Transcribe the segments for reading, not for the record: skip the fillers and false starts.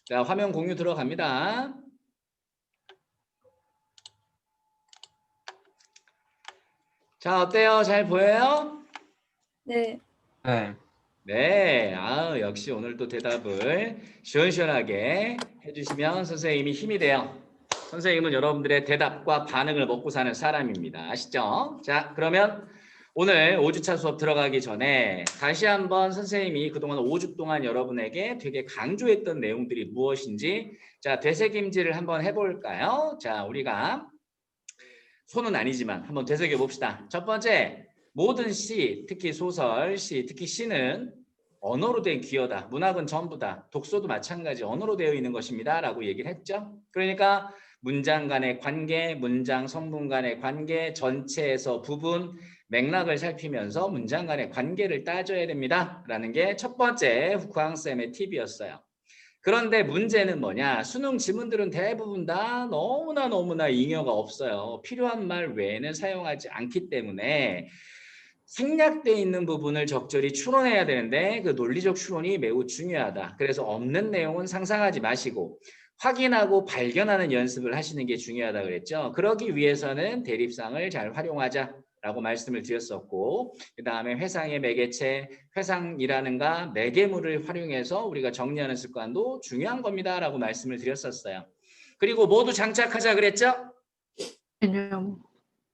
자, 화면 공유 들어갑니다. 자, 어때요? 잘 보여요? 네. 네. 네, 역시 오늘 또 대답을 시원시원하게 해주시면 선생님이 힘이 돼요. 선생님은 여러분들의 대답과 반응을 먹고 사는 사람입니다. 아시죠? 자, 그러면 오늘 5주차 수업 들어가기 전에 다시 한번 선생님이 그동안 5주 동안 여러분에게 되게 강조했던 내용들이 무엇인지 자, 되새김질을 한번 해볼까요? 자, 우리가 손은 아니지만 한번 되새겨 봅시다. 첫 번째, 모든 시, 특히 소설, 시, 특히 시는 언어로 된 기여다. 문학은 전부다. 독서도 마찬가지 언어로 되어 있는 것입니다. 라고 얘기를 했죠. 그러니까 문장 간의 관계, 문장 성분 간의 관계, 전체에서 부분, 맥락을 살피면서 문장 간의 관계를 따져야 됩니다. 라는 게 첫 번째 후쿠항쌤의 팁이었어요. 그런데 문제는 뭐냐? 수능 지문들은 대부분 다 너무나 잉여가 없어요. 필요한 말 외에는 사용하지 않기 때문에 생략되어 있는 부분을 적절히 추론해야 되는데 그 논리적 추론이 매우 중요하다. 그래서 없는 내용은 상상하지 마시고 확인하고 발견하는 연습을 하시는 게 중요하다 그랬죠. 그러기 위해서는 대립상을 잘 활용하자. 라고 말씀을 드렸었고 그 다음에 회상의 매개체, 회상이라는가 매개물을 활용해서 우리가 정리하는 습관도 중요한 겁니다. 라고 말씀을 드렸었어요. 그리고 모두 장착하자 그랬죠? 개념.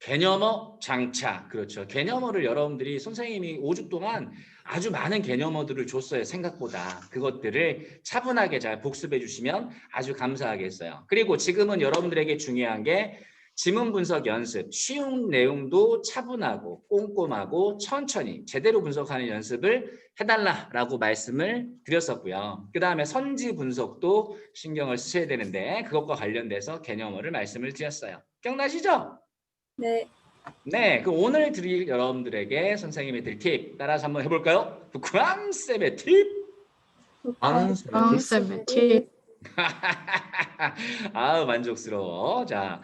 개념어 장착. 그렇죠. 개념어를 여러분들이 선생님이 5주 동안 아주 많은 개념어들을 줬어요. 생각보다. 그것들을 차분하게 잘 복습해 주시면 아주 감사하겠어요. 그리고 지금은 여러분들에게 중요한 게 지문 분석 연습, 쉬운 내용도 차분하고 꼼꼼하고 천천히 제대로 분석하는 연습을 해달라라고 말씀을 드렸었고요. 그 다음에 선지 분석도 신경을 쓰셔야 되는데 그것과 관련돼서 개념어를 말씀을 드렸어요. 기억나시죠? 네. 네, 그 오늘 드릴 여러분들에게 선생님이 드릴 팁 따라서 한번 해볼까요? 후쿠항쌤의 팁! 쌤의 팁. 만족스러워. 자,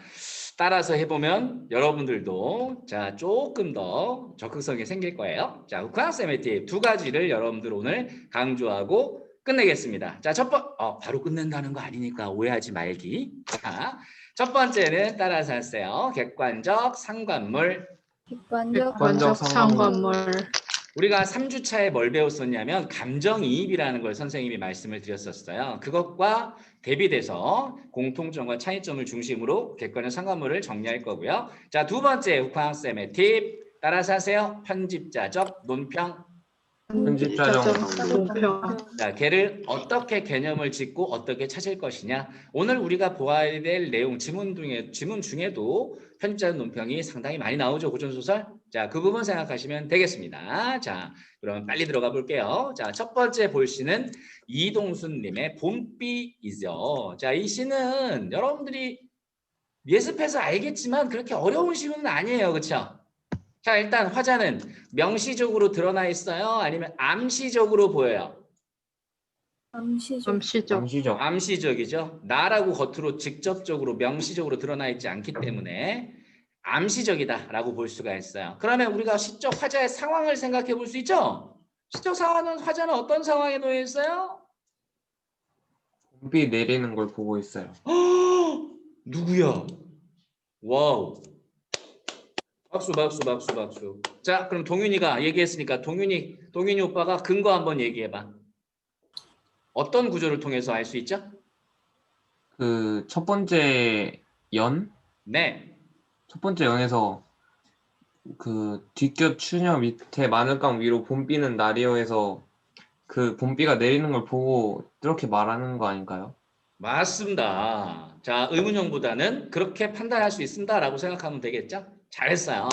따라서 해보면 여러분들도 자 조금 더 적극성이 생길 거예요. 자, 후쿠항쌤의 팁 두 가지를 여러분들 오늘 강조하고 끝내겠습니다. 자, 바로 끝낸다는 거 아니니까 오해하지 말기. 자, 첫 번째는 따라서 하세요. 객관적 상관물. 객관적 상관물. 우리가 3주차에 뭘 배웠었냐면 감정이입이라는 걸 선생님이 말씀을 드렸었어요. 그것과 대비돼서 공통점과 차이점을 중심으로 객관적 상관물을 정리할 거고요. 자, 두 번째 후쿠항쌤의 팁 따라서 하세요. 편집자적 논평. 편집자적 논평. 자, 걔를 어떻게 개념을 짓고 어떻게 찾을 것이냐. 오늘 우리가 보아야 될 내용 지문 중에도 편집자적 논평이 상당히 많이 나오죠. 고전소설. 자, 그 부분 생각하시면 되겠습니다. 자, 그러면 빨리 들어가 볼게요. 자, 첫 번째 볼 시는 이동순님의 봄비이죠. 자, 이 시는 여러분들이 예습해서 알겠지만 그렇게 어려운 시는 아니에요. 그렇죠? 자, 일단 화자는 명시적으로 드러나 있어요? 아니면 암시적으로 보여요? 암시적. 암시적이죠. 나라고 겉으로 직접적으로 명시적으로 드러나 있지 않기 때문에 암시적이다라고 볼 수가 있어요. 그러면 우리가 시적 화자의 상황을 생각해 볼 수 있죠? 시적 상황은 화자는 어떤 상황에 놓여 있어요? 봄비 내리는 걸 보고 있어요. 누구야? 와우. 박수. 자, 그럼 동윤이가 얘기했으니까 동윤이 오빠가 근거 한번 얘기해봐. 어떤 구조를 통해서 알 수 있죠? 그 첫 번째 연? 네. 첫 번째 연에서 그 뒷겹 추녀 밑에 마늘강 위로 봄비는 날이어에서 그 봄비가 내리는 걸 보고 이렇게 말하는 거 아닌가요? 맞습니다. 자, 의문형보다는 그렇게 판단할 수 있습니다라고 생각하면 되겠죠? 잘했어요.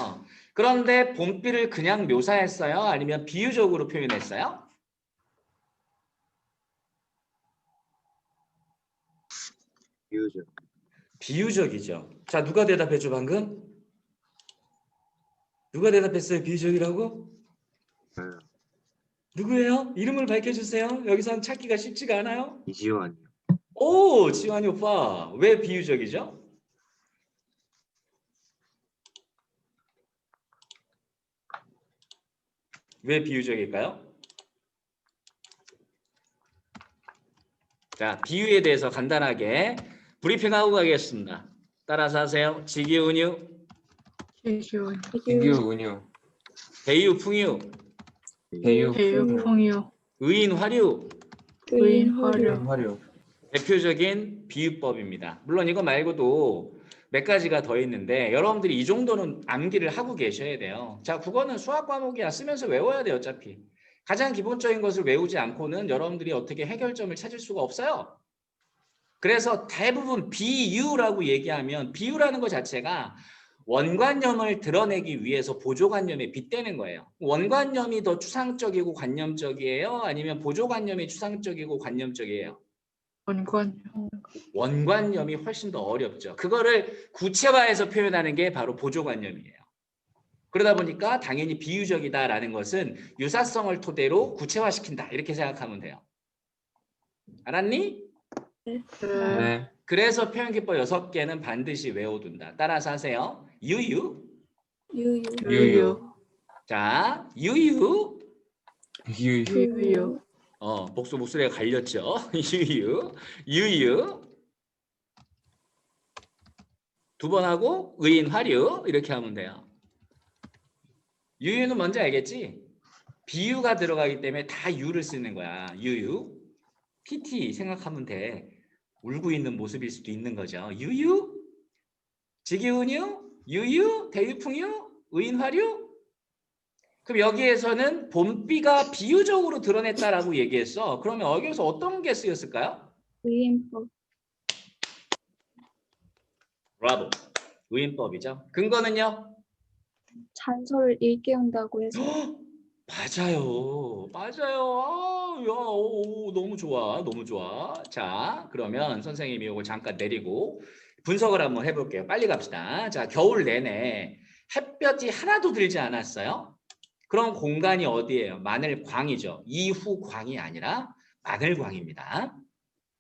그런데 봄비를 그냥 묘사했어요? 아니면 비유적으로 표현했어요? 비유적이죠. 자, 누가 대답했죠 방금? 누가 대답했어요? 비유적이라고? 누구예요? 이름을 밝혀주세요. 여기선 찾기가 쉽지가 않아요. 이지환이요. 오, 지환이 오빠. 왜 비유적이죠? 왜 비유적일까요? 자, 비유에 대해서 간단하게 브리핑하고 가겠습니다. 따라서 하세요. 직이운유, 지규, 비교 은유 배유풍유, 배유 배유풍유, 의인화류, 의인화류, 화류 대표적인 비유법입니다. 물론 이거 말고도 몇 가지가 더 있는데 여러분들이 이 정도는 암기를 하고 계셔야 돼요. 자, 국어는 수학 과목이야. 쓰면서 외워야 돼요. 어차피. 가장 기본적인 것을 외우지 않고는 여러분들이 어떻게 해결점을 찾을 수가 없어요. 그래서 대부분 비유라고 얘기하면 비유라는 것 자체가 원관념을 드러내기 위해서 보조관념에 빗대는 거예요. 원관념이 더 추상적이고 관념적이에요? 아니면 보조관념이 추상적이고 관념적이에요? 원관념, 원관념이 훨씬 더 어렵죠. 그거를 구체화해서 표현하는 게 바로 보조관념이에요. 그러다 보니까 당연히 비유적이다라는 것은 유사성을 토대로 구체화시킨다 이렇게 생각하면 돼요. 알았니? 네, 네 그래서 표현기법 6개는 반드시 외워둔다. 따라서 하세요. 유유. 유유. 유유 자, 유유. 유유 유유, 목소리가 갈렸죠. 유유. 유유. 두 번 하고 의인화류 이렇게 하면 돼요. 유유는 뭔지 알겠지? 비유가 들어가기 때문에 다 유를 쓰는 거야. 유유. PT 생각하면 돼. 울고 있는 모습일 수도 있는 거죠. 유유. 직이운유. 유유. 대유풍유. 의인화류. 그럼 여기에서는 봄비가 비유적으로 드러냈다라고 얘기했어. 그러면 여기서 어떤 게 쓰였을까요? 의인법. 브라보. 의인법이죠. 근거는요? 잔소를 일깨운다고 해서. 맞아요. 맞아요. 아, 야, 오, 너무 좋아. 너무 좋아. 자, 그러면 선생님이 이걸 잠깐 내리고 분석을 한번 해볼게요. 빨리 갑시다. 자, 겨울 내내 햇볕이 하나도 들지 않았어요? 그런 공간이 어디예요? 마늘광이죠. 이후광이 아니라 마늘광입니다.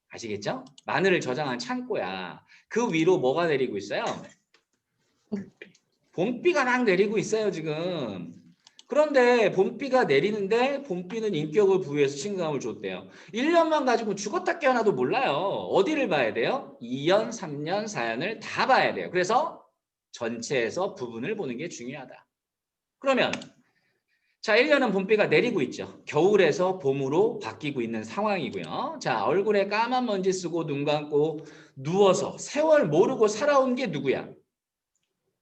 아시겠죠? 마늘을 저장한 창고야. 그 위로 뭐가 내리고 있어요? 봄비가 막 내리고 있어요, 지금. 그런데 봄비가 내리는데 봄비는 인격을 부여해서 친근감을 줬대요. 1년만 가지고 죽었다 깨어나도 몰라요. 어디를 봐야 돼요? 2년, 3년, 4년을 다 봐야 돼요. 그래서 전체에서 부분을 보는 게 중요하다. 그러면 자, 1년은 봄비가 내리고 있죠. 겨울에서 봄으로 바뀌고 있는 상황이고요. 자, 얼굴에 까만 먼지 쓰고 눈 감고 누워서 세월 모르고 살아온 게 누구야?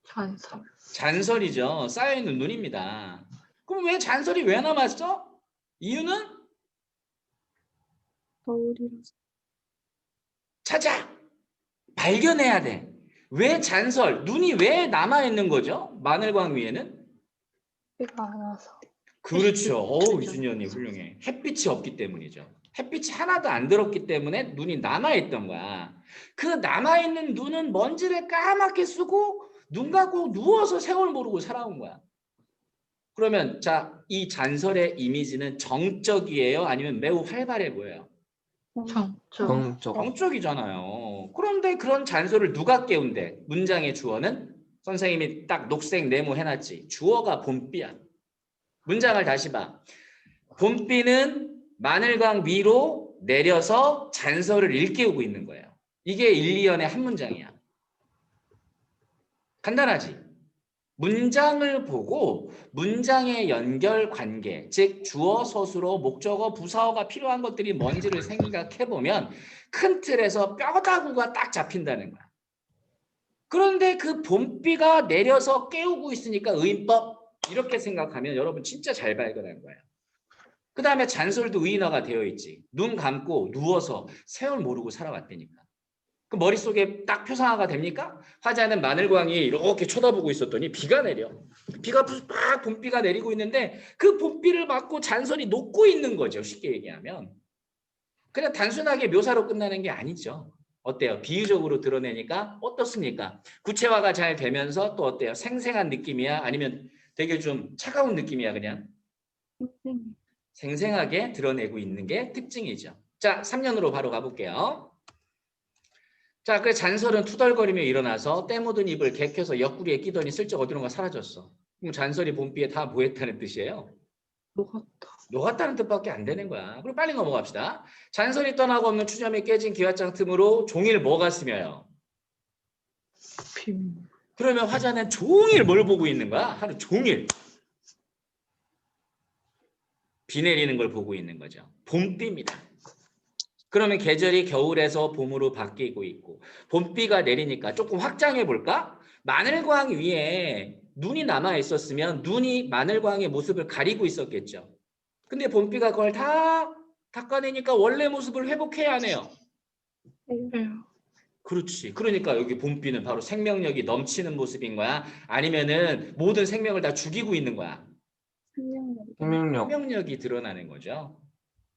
잔설, 잔설이죠. 쌓여있는 눈입니다. 그럼 왜 잔설이 왜 남았어? 이유는 겨울이라서. 찾아! 발견해야 돼. 왜 잔설, 눈이 왜 남아있는 거죠? 마늘광 위에는? 비가 안 와서. 그렇죠. 어우, 이준이 언니 훌륭해. 햇빛이 없기 때문이죠. 햇빛이 하나도 안 들었기 때문에 눈이 남아있던 거야. 그 남아있는 눈은 먼지를 까맣게 쓰고 눈 감고 누워서 세월 모르고 살아온 거야. 그러면 자, 이 잔설의 이미지는 정적이에요? 아니면 매우 활발해 보여요? 정적, 정적 정적이잖아요. 그런데 그런 잔설을 누가 깨운대? 문장의 주어는 선생님이 딱 녹색 네모 해놨지. 주어가 봄비야. 문장을 다시 봐. 봄비는 마늘광 위로 내려서 잔설을 일깨우고 있는 거예요. 이게 1, 2연의 한 문장이야. 간단하지? 문장을 보고 문장의 연결 관계, 즉 주어, 서술어, 목적어, 부사어가 필요한 것들이 뭔지를 생각해보면 큰 틀에서 뼈다구가 딱 잡힌다는 거야. 그런데 그 봄비가 내려서 깨우고 있으니까 의인법 이렇게 생각하면 여러분 진짜 잘 발견한 거예요. 그 다음에 잔설도 의인화가 되어 있지. 눈 감고 누워서 세월 모르고 살아왔다니까. 그 머릿속에 딱 표상화가 됩니까? 화자는 마늘광이 이렇게 쳐다보고 있었더니 비가 내려. 비가 막 봄비가 내리고 있는데 그 봄비를 맞고 잔설이 녹고 있는 거죠. 쉽게 얘기하면. 그냥 단순하게 묘사로 끝나는 게 아니죠. 어때요? 비유적으로 드러내니까 어떻습니까? 구체화가 잘 되면서 또 어때요? 생생한 느낌이야? 아니면 되게 좀 차가운 느낌이야 그냥? 선생님. 생생하게 드러내고 있는 게 특징이죠. 자, 3년으로 바로 가볼게요. 자, 그래서 잔설은 투덜거리며 일어나서 때 묻은 입을 개켜서 옆구리에 끼더니 슬쩍 어디론가 사라졌어. 그럼 잔설이 봄비에 다 뭐했다는 뜻이에요? 녹았다, 녹았다는 뜻밖에 안 되는 거야. 그럼 빨리 넘어갑시다. 잔설이 떠나고 없는 추점이 깨진 기와장 틈으로 종일 뭐가 스며요? 빈. 그러면 화자는 종일 뭘 보고 있는 거야? 하루 종일 비 내리는 걸 보고 있는 거죠. 봄비입니다. 그러면 계절이 겨울에서 봄으로 바뀌고 있고 봄비가 내리니까 조금 확장해 볼까? 마늘광 위에 눈이 남아 있었으면 눈이 마늘광의 모습을 가리고 있었겠죠. 근데 봄비가 그걸 다 닦아내니까 원래 모습을 회복해야 하네요. 네. 그렇지. 그러니까 여기 봄비는 바로 생명력이 넘치는 모습인 거야? 아니면은 모든 생명을 다 죽이고 있는 거야? 생명력. 생명력이 드러나는 거죠.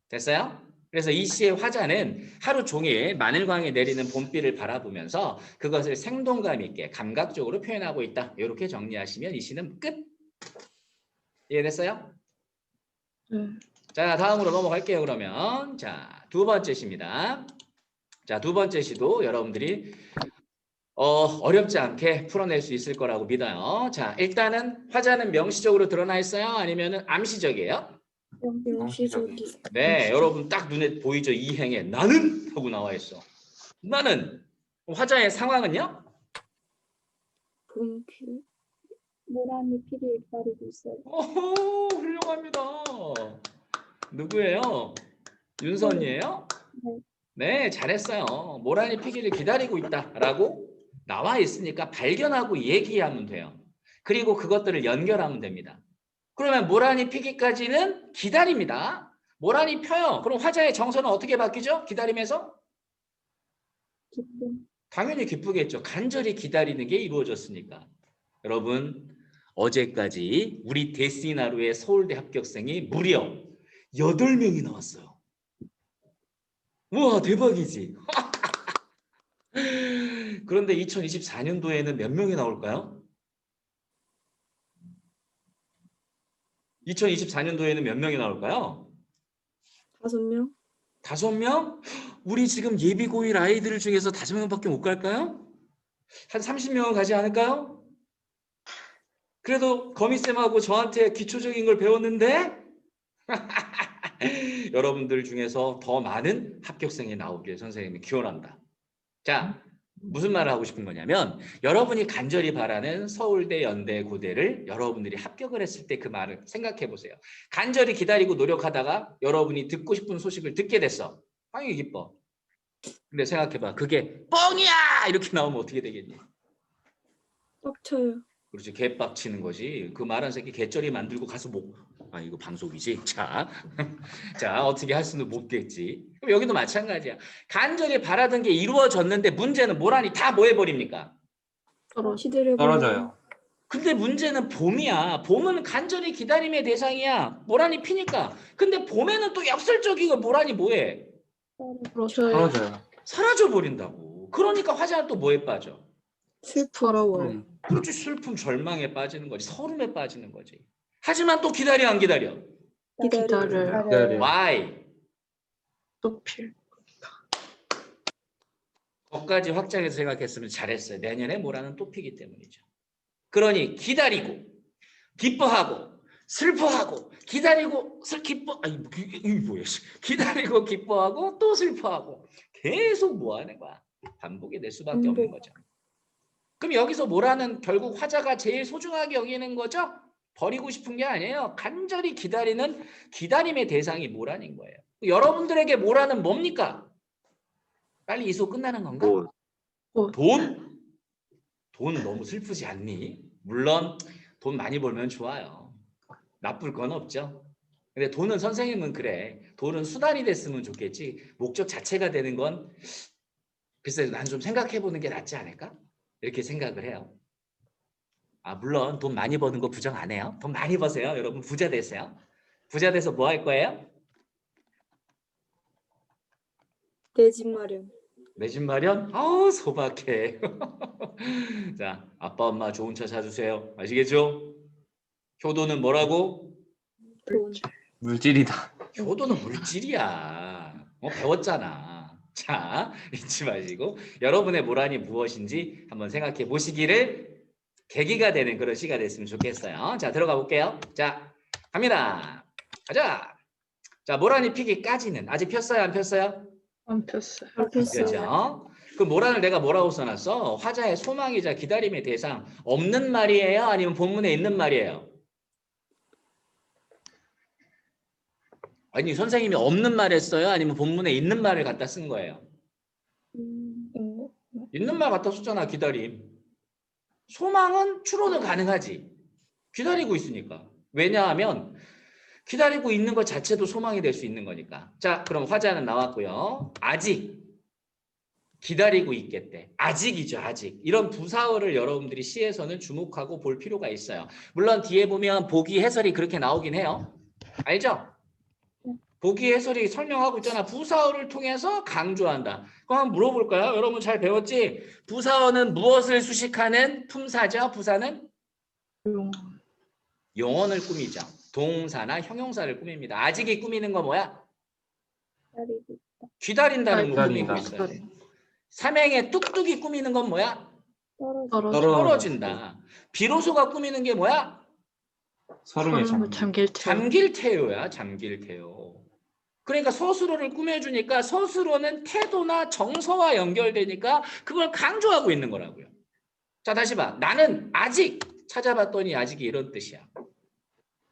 됐어요? 그래서 이 시의 화자는 하루 종일 마늘광에 내리는 봄비를 바라보면서 그것을 생동감 있게 감각적으로 표현하고 있다. 이렇게 정리하시면 이 시는 끝. 이해됐어요? 네. 자, 다음으로 넘어갈게요. 그러면 자, 두 번째 시입니다. 자, 두 번째 시도 여러분들이 어렵지 않게 풀어낼 수 있을 거라고 믿어요. 자, 일단은 화자는 명시적으로 드러나 있어요? 아니면은 암시적이에요? 명시적이. 네, 여러분 딱 눈에 보이죠? 이 행에 나는 하고 나와 있어. 나는 화자의 상황은요? 봄비. 모란이 피를 기다리고 있어요. 오호, 훌륭합니다. 누구예요? 윤선이에요? 네. 네, 잘했어요. 모란이 피기를 기다리고 있다라고 나와 있으니까 발견하고 얘기하면 돼요. 그리고 그것들을 연결하면 됩니다. 그러면 모란이 피기까지는 기다립니다. 모란이 펴요. 그럼 화자의 정서는 어떻게 바뀌죠? 기다리면서? 기쁨. 당연히 기쁘겠죠. 간절히 기다리는 게 이루어졌으니까. 여러분, 어제까지 우리 데스이나루의 서울대 합격생이 무려 8명이 나왔어요. 우와, 대박이지. 그런데 2024년도에는 몇 명이 나올까요? 2024년도에는 몇 명이 나올까요? 5명? 5명? 우리 지금 예비고일 아이들 중에서 5명밖에 못 갈까요? 한 30명은 가지 않을까요? 그래도 거미쌤하고 저한테 기초적인 걸 배웠는데 여러분들 중에서 더 많은 합격생이 나오길 선생님이 기원한다. 자, 무슨 말을 하고 싶은 거냐면 여러분이 간절히 바라는 서울대, 연대, 고대를 여러분들이 합격을 했을 때 그 말을 생각해 보세요. 간절히 기다리고 노력하다가 여러분이 듣고 싶은 소식을 듣게 됐어. 당연히 기뻐. 근데 생각해봐. 그게 뻥이야! 이렇게 나오면 어떻게 되겠니? 빡쳐요. 그렇지. 개빡 치는 거지. 그 말한 새끼 개쩌리 만들고 가서 아, 이거 방송이지. 자, 자, 어떻게 할 수는 없겠지. 그럼 여기도 마찬가지야. 간절히 바라던 게 이루어졌는데 문제는 모란이 다 뭐 해버립니까? 떨어져요. 근데 문제는 봄이야. 봄은 간절히 기다림의 대상이야. 모란이 피니까. 근데 봄에는 또 역설적이고 모란이 뭐해? 떨어져요. 사라져 버린다고. 그러니까 화자는 또 뭐에 빠져? 슬퍼라워요. 그렇지. 슬픔, 절망에 빠지는 거지. 서름에 빠지는 거지. 하지만 또 기다려 안 기다려? 기다려요. 기다려요. Why? 또 필. 거기까지 확장해서 생각했으면 잘했어요. 내년에 모란은 또 피기 때문이죠. 그러니 기다리고 기뻐하고 슬퍼하고 기다리고 기다리고 기뻐하고 또 슬퍼하고 계속 뭐 하는 거야? 반복이 될 수밖에 없는 거죠. 그럼 여기서 모란은 결국 화자가 제일 소중하게 여기는 거죠? 버리고 싶은 게 아니에요. 간절히 기다리는 기다림의 대상이 모란인 거예요. 여러분들에게 모란은 뭡니까? 빨리 이소 끝나는 건가? 돈? 돈 너무 슬프지 않니? 물론 돈 많이 벌면 좋아요. 나쁠 건 없죠. 근데 돈은 선생님은 그래. 돈은 수단이 됐으면 좋겠지. 목적 자체가 되는 건 글쎄 난 좀 생각해 보는 게 낫지 않을까? 이렇게 생각을 해요. 아, 물론 돈 많이 버는 거 부정 안 해요. 돈 많이 버세요. 여러분 부자 되세요. 부자 돼서 뭐 할 거예요? 내 집 마련. 내 집 마련? 아우 소박해. 자, 아빠 엄마 좋은 차 사주세요. 아시겠죠? 효도는 뭐라고? 돈. 물질이다. 효도는 물질이야. 배웠잖아. 자, 잊지 마시고 여러분의 모란이 무엇인지 한번 생각해 보시기를 계기가 되는 그런 시간 됐으면 좋겠어요. 자, 들어가 볼게요. 자, 갑니다. 가자. 자, 모란이 피기까지는 아직 폈어요, 안 폈어요? 안 폈어요. 안 폈어요. 그렇죠. 그 모란을 내가 뭐라고 써놨어? 화자의 소망이자 기다림의 대상. 없는 말이에요? 아니면 본문에 있는 말이에요? 아니, 선생님이 없는 말 했어요? 아니면 본문에 있는 말을 갖다 쓴 거예요? 있는 말 갖다 썼잖아, 기다림. 소망은 추론은 가능하지. 기다리고 있으니까. 왜냐하면 기다리고 있는 것 자체도 소망이 될 수 있는 거니까. 자, 그럼 화자는 나왔고요. 아직 기다리고 있겠대. 아직이죠, 아직. 이런 부사어를 여러분들이 시에서는 주목하고 볼 필요가 있어요. 물론 뒤에 보면 보기 해설이 그렇게 나오긴 해요. 알죠? 보기 해설이 설명하고 있잖아. 부사어를 통해서 강조한다. 그럼 한번 물어볼까요? 여러분 잘 배웠지? 부사어는 무엇을 수식하는 품사죠? 부사는? 용. 용언을 꾸미죠. 동사나 형용사를 꾸밉니다. 아직이 꾸미는 거 뭐야? 기다리고 기다린다는 거 꾸미고 기다린다. 있어요. 삼행의 뚝뚝이 꾸미는 건 뭐야? 떨어져. 떨어진다. 비로소가 꾸미는 게 뭐야? 서름에 서름을 잠길 테. 잠길 태요야. 잠길 태요. 그러니까 서술어를 꾸며주니까 서술어는 태도나 정서와 연결되니까 그걸 강조하고 있는 거라고요. 자, 다시 봐. 나는 아직 찾아봤더니 아직이 이런 뜻이야.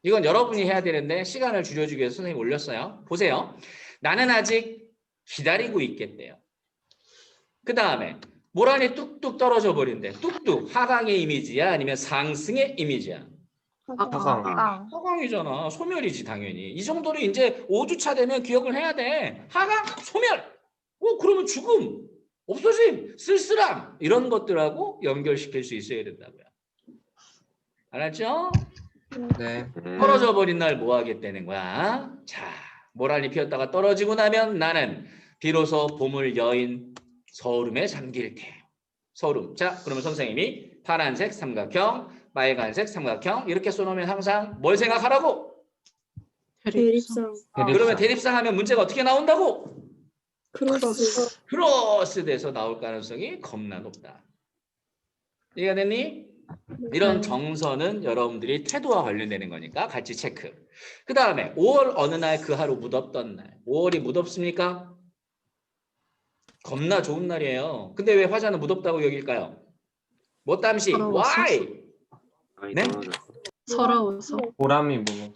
이건 여러분이 해야 되는데 시간을 줄여주기 위해서 선생님이 올렸어요. 보세요. 나는 아직 기다리고 있겠대요. 그 다음에 모란이 뚝뚝 떨어져 버린대. 뚝뚝 하강의 이미지야? 아니면 상승의 이미지야? 하강. 하강이잖아. 소멸이지 당연히. 이 정도로 이제 5주차 되면 기억을 해야 돼. 하강, 소멸. 그러면 죽음, 없어짐, 쓸쓸함 이런 것들하고 연결시킬 수 있어야 된다고요. 알았죠? 네. 떨어져 버린 날 뭐 하겠다는 거야? 자, 모란이 피었다가 떨어지고 나면 나는 비로소 봄을 여인 서울음에 잠길 테. 서울음. 자, 그러면 선생님이 파란색 삼각형, 빨간색 삼각형 이렇게 써놓으면 항상 뭘 생각하라고? 대립상. 그러면 대립상 하면 문제가 어떻게 나온다고? 크로스. 크로스 돼서 나올 가능성이 겁나 높다. 이해가 됐니? 이런 정서는 여러분들이 태도와 관련되는 거니까 같이 체크. 그 다음에 5월 어느 날 그 하루 무덥던 날. 5월이 무덥습니까? 겁나 좋은 날이에요. 근데 왜 화자는 무덥다고 여길까요? 뭐 땀시? 서러워서. Why? 네? 서러워서. 보람이 뭐.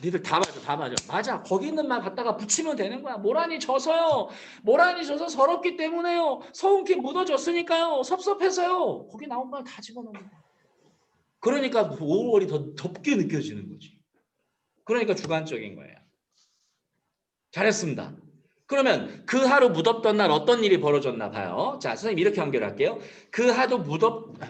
니들 다 맞아, 다 맞아. 맞아. 거기 있는 말 갖다가 붙이면 되는 거야. 모란이 져서요. 모란이 져서 서럽기 때문에요. 서운케 묻어졌으니까요. 섭섭해서요. 거기 나온 말 다 집어넣는 거야. 그러니까 5월이 더 덥게 느껴지는 거지. 그러니까 주관적인 거예요. 잘했습니다. 그러면 그 하루 무덥던 날 어떤 일이 벌어졌나 봐요. 자, 선생님 이렇게 연결할게요. 그 하루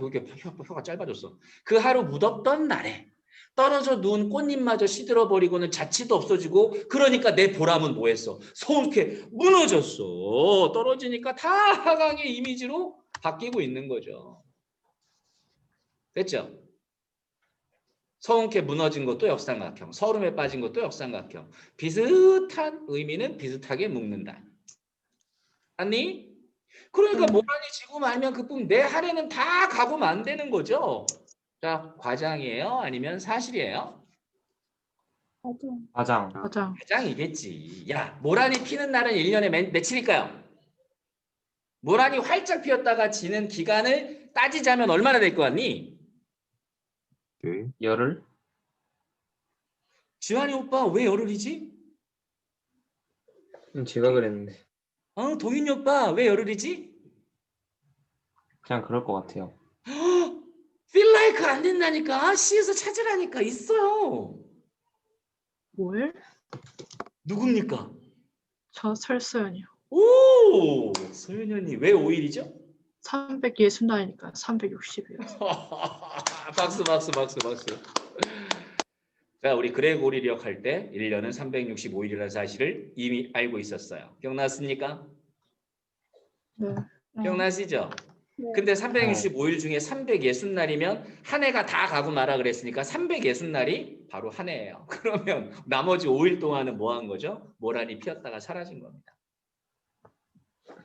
이게 혀가 짧아졌어. 그 하루 무덥던 날에 떨어져 누운 꽃잎마저 시들어버리고는 자취도 없어지고 그러니까 내 보람은 뭐했어? 서운케 무너졌어. 떨어지니까 다 하강의 이미지로 바뀌고 있는 거죠. 됐죠? 서운케 무너진 것도 역삼각형, 서름에 빠진 것도 역삼각형. 비슷한 의미는 비슷하게 묶는다. 아니? 그러니까 모란이 지고 말면 그뿐 내 할애는 다 가보면 안 되는 거죠. 자, 과장이에요? 아니면 사실이에요? 과장. 맞아. 과장이겠지. 야, 모란이 피는 날은 1년에 며칠일까요? 모란이 활짝 피었다가 지는 기간을 따지자면 얼마나 될 것 같니? 열흘? 지환이 오빠 왜 열흘이지? 제가 그랬는데. 동윤이 오빠 왜 열흘이지? 그냥 그럴 것 같아요. feel like 안 된다니까. C에서 찾으라니까. 있어요. 뭘? 누굽니까? 저 설소연이요. 오, 소연이 언니 왜 5일이죠? 360날이니까 360이요. 박수. 자, 우리 그레고리력 할 때 1년은 365일이라는 사실을 이미 알고 있었어요. 기억났습니까? 네. 기억나시죠? 네. 근데 365일 중에 360날이면 한 해가 다 가고 말아 그랬으니까 360날이 바로 한 해예요. 그러면 나머지 5일 동안은 뭐 한 거죠? 모란이 피었다가 사라진 겁니다.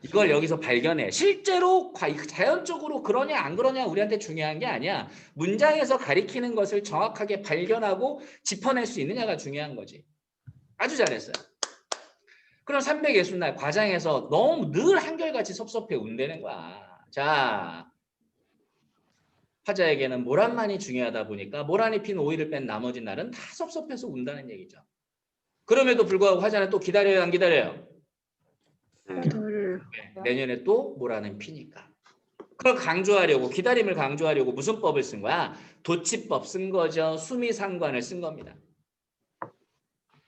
이걸 여기서 발견해. 실제로 자연적으로 그러냐 안 그러냐 우리한테 중요한 게 아니야. 문장에서 가리키는 것을 정확하게 발견하고 짚어낼 수 있느냐가 중요한 거지. 아주 잘했어요. 그럼 360날 과장에서 너무 늘 한결같이 섭섭해 운대는 거야. 자, 화자에게는 모란만이 중요하다 보니까 모란이 핀 오일을 뺀 나머지 날은 다 섭섭해서 운다는 얘기죠. 그럼에도 불구하고 화자는 또 기다려요, 안 기다려요? 기다려요. 네, 내년에 또 모란은 피니까. 그걸 강조하려고, 기다림을 강조하려고 무슨 법을 쓴 거야? 도치법 쓴 거죠. 수미상관을 쓴 겁니다.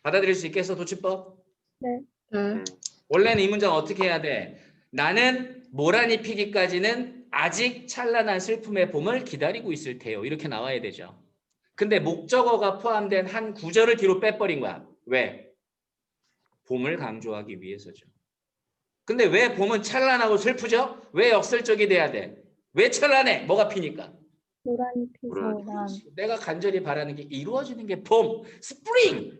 받아들일 수 있겠어, 도치법? 네. 네. 원래는 이 문장 어떻게 해야 돼? 나는 모란이 피기까지는 아직 찬란한 슬픔의 봄을 기다리고 있을 테요. 이렇게 나와야 되죠. 근데 목적어가 포함된 한 구절을 뒤로 빼버린 거야. 왜? 봄을 강조하기 위해서죠. 근데 왜 봄은 찬란하고 슬프죠? 왜 역설적이 돼야 돼? 왜 찬란해? 뭐가 피니까? 모란이 피서 난 내가 간절히 바라는 게 이루어지는 게 봄, 스프링.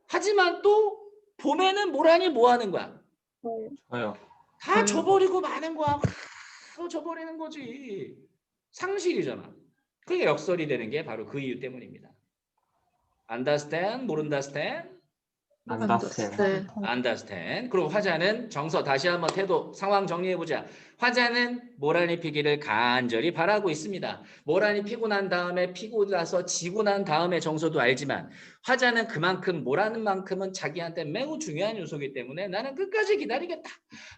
하지만 또 봄에는 모란이 뭐 하는 거야? 저요. 저요. 다 줘버리고 마는 거야. 다 줘버리는 거지. 상실이잖아. 그게 역설이 되는 게 바로 그 이유 때문입니다. understand? 모른다 stand? understand. understand. 그리고 화자는 정서 다시 한번 태도 상황 정리해보자. 화자는 모란이 피기를 간절히 바라고 있습니다. 모란이 피고 난 다음에 피고 나서 지고 난 다음에 정서도 알지만 화자는 그만큼 모라는 만큼은 자기한테 매우 중요한 요소이기 때문에 나는 끝까지 기다리겠다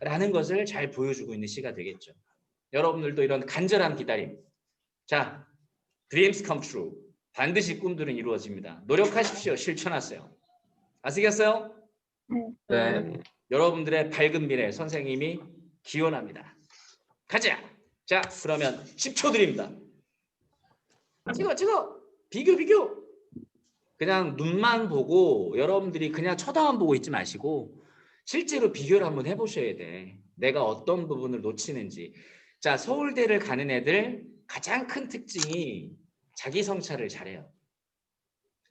라는 것을 잘 보여주고 있는 시가 되겠죠. 여러분들도 이런 간절한 기다림. 자, dreams come true. 반드시 꿈들은 이루어집니다. 노력하십시오. 실천하세요. 아시겠어요? 네. 여러분들의 밝은 미래 선생님이 기원합니다. 가자. 자, 그러면 10초 드립니다. 찍어. 비교. 그냥 눈만 보고 여러분들이 그냥 쳐다만 보고 있지 마시고 실제로 비교를 한번 해보셔야 돼. 내가 어떤 부분을 놓치는지. 자, 서울대를 가는 애들 가장 큰 특징이 자기 성찰을 잘해요.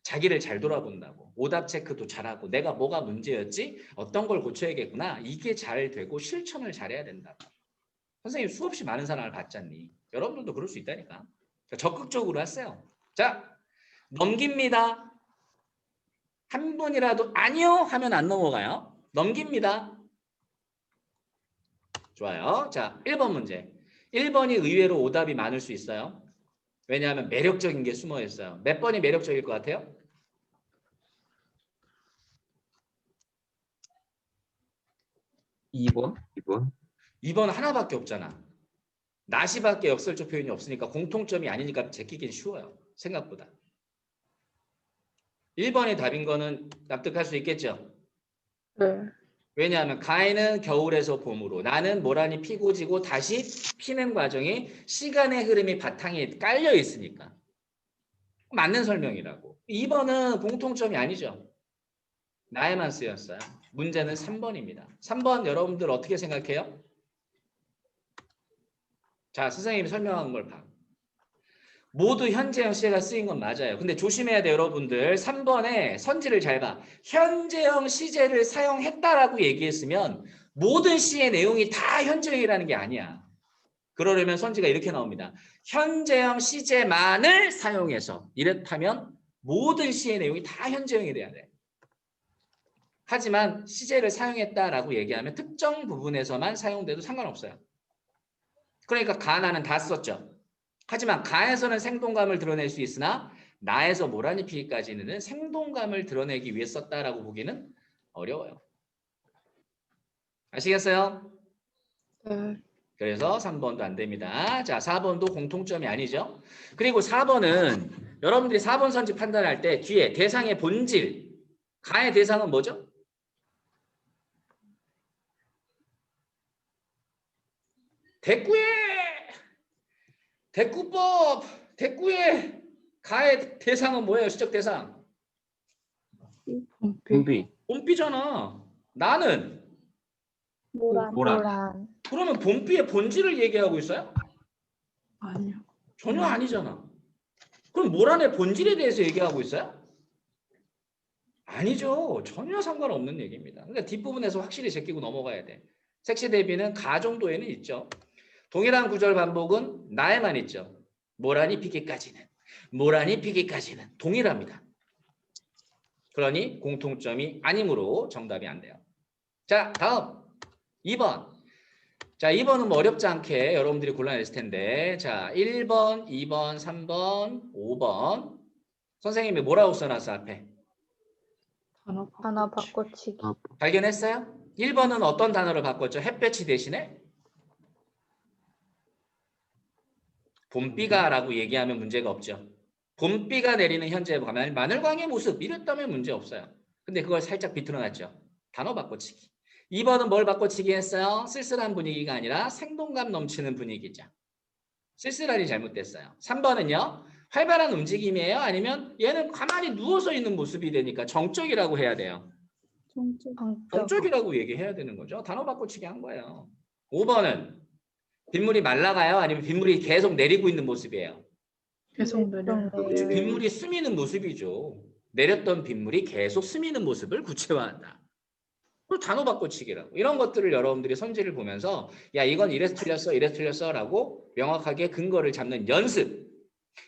자기를 잘 돌아본다고. 오답 체크도 잘하고 내가 뭐가 문제였지? 어떤 걸 고쳐야겠구나. 이게 잘 되고 실천을 잘해야 된다고. 선생님 수없이 많은 사람을 봤잖니. 여러분들도 그럴 수 있다니까. 적극적으로 하세요. 자, 넘깁니다. 한 분이라도 아니요 하면 안 넘어가요. 넘깁니다. 좋아요. 자, 1번 문제. 1번이 의외로 오답이 많을 수 있어요. 왜냐하면 매력적인 게 숨어 있어요. 몇 번이 매력적일 것 같아요? 2번? 2번 하나밖에 없잖아. 나시밖에 역설적 표현이 없으니까 공통점이 아니니까 제끼긴 쉬워요. 생각보다. 1번이 답인 거는 납득할 수 있겠죠? 네. 왜냐하면 가에는 겨울에서 봄으로 나는 모란이 피고 지고 다시 피는 과정이 시간의 흐름이 바탕에 깔려 있으니까. 맞는 설명이라고. 2번은 공통점이 아니죠. 나에만 쓰였어요. 문제는 3번입니다. 3번 여러분들 어떻게 생각해요? 자, 선생님이 설명한 걸 봐. 모두 현재형 시제가 쓰인 건 맞아요. 근데 조심해야 돼요, 여러분들. 3번에 선지를 잘 봐. 현재형 시제를 사용했다라고 얘기했으면 모든 시의 내용이 다 현재형이라는 게 아니야. 그러려면 선지가 이렇게 나옵니다. 현재형 시제만을 사용해서 이렇다면 모든 시의 내용이 다 현재형이 돼야 돼. 하지만 시제를 사용했다라고 얘기하면 특정 부분에서만 사용돼도 상관없어요. 그러니까 가나는 다 썼죠. 하지만 가에서는 생동감을 드러낼 수 있으나 나에서 모란이 피기까지는 생동감을 드러내기 위해 썼다라고 보기는 어려워요. 아시겠어요? 네. 그래서 3번도 안 됩니다. 자, 4번도 공통점이 아니죠. 그리고 4번은 여러분들이 4번 선지 판단할 때 뒤에 대상의 본질, 가의 대상은 뭐죠? 대꾸법, 대꾸의 가의 대상은 뭐예요? 시적 대상. 봄비. 봄비잖아. 나는 모란. 그러면 봄비의 본질을 얘기하고 있어요? 아니요. 전혀 아니잖아. 그럼 모란의 본질에 대해서 얘기하고 있어요? 아니죠. 전혀 상관없는 얘기입니다. 그러니까 뒷부분에서 확실히 제끼고 넘어가야 돼. 색시 대비는 가 정도에는 있죠. 동일한 구절 반복은 나에만 있죠. 모란이 피기까지는 동일합니다. 그러니 공통점이 아니므로 정답이 안 돼요. 자, 다음 2번. 자, 2번은 뭐 어렵지 않게 여러분들이 골라냈을 텐데, 자, 1번, 2번, 3번, 5번. 선생님이 뭐라고 써놨어, 앞에? 단어 바꿔치기. 발견했어요? 1번은 어떤 단어를 바꿨죠? 햇볕이 대신에? 봄비가라고 얘기하면 문제가 없죠. 봄비가 내리는 현재에 가면 마늘광의 모습 이랬다면 문제 없어요. 근데 그걸 살짝 비틀어놨죠. 단어 바꿔치기. 2번은 뭘 바꿔치기 했어요? 쓸쓸한 분위기가 아니라 생동감 넘치는 분위기죠. 쓸쓸하니 잘못됐어요. 3번은요. 활발한 움직임이에요? 아니면 얘는 가만히 누워서 있는 모습이 되니까 정적이라고 해야 돼요. 정적. 정적이라고 얘기해야 되는 거죠. 단어 바꿔치기 한 거예요. 5번은 빗물이 말라가요? 아니면 빗물이 계속 내리고 있는 모습이에요? 계속 내려요. 그렇지, 빗물이 스미는 모습이죠. 내렸던 빗물이 계속 스미는 모습을 구체화한다. 그걸 단어 바꿔치기라고. 이런 것들을 여러분들이 선지를 보면서 야 이건 이래서 틀렸어 이래서 틀렸어 라고 명확하게 근거를 잡는 연습.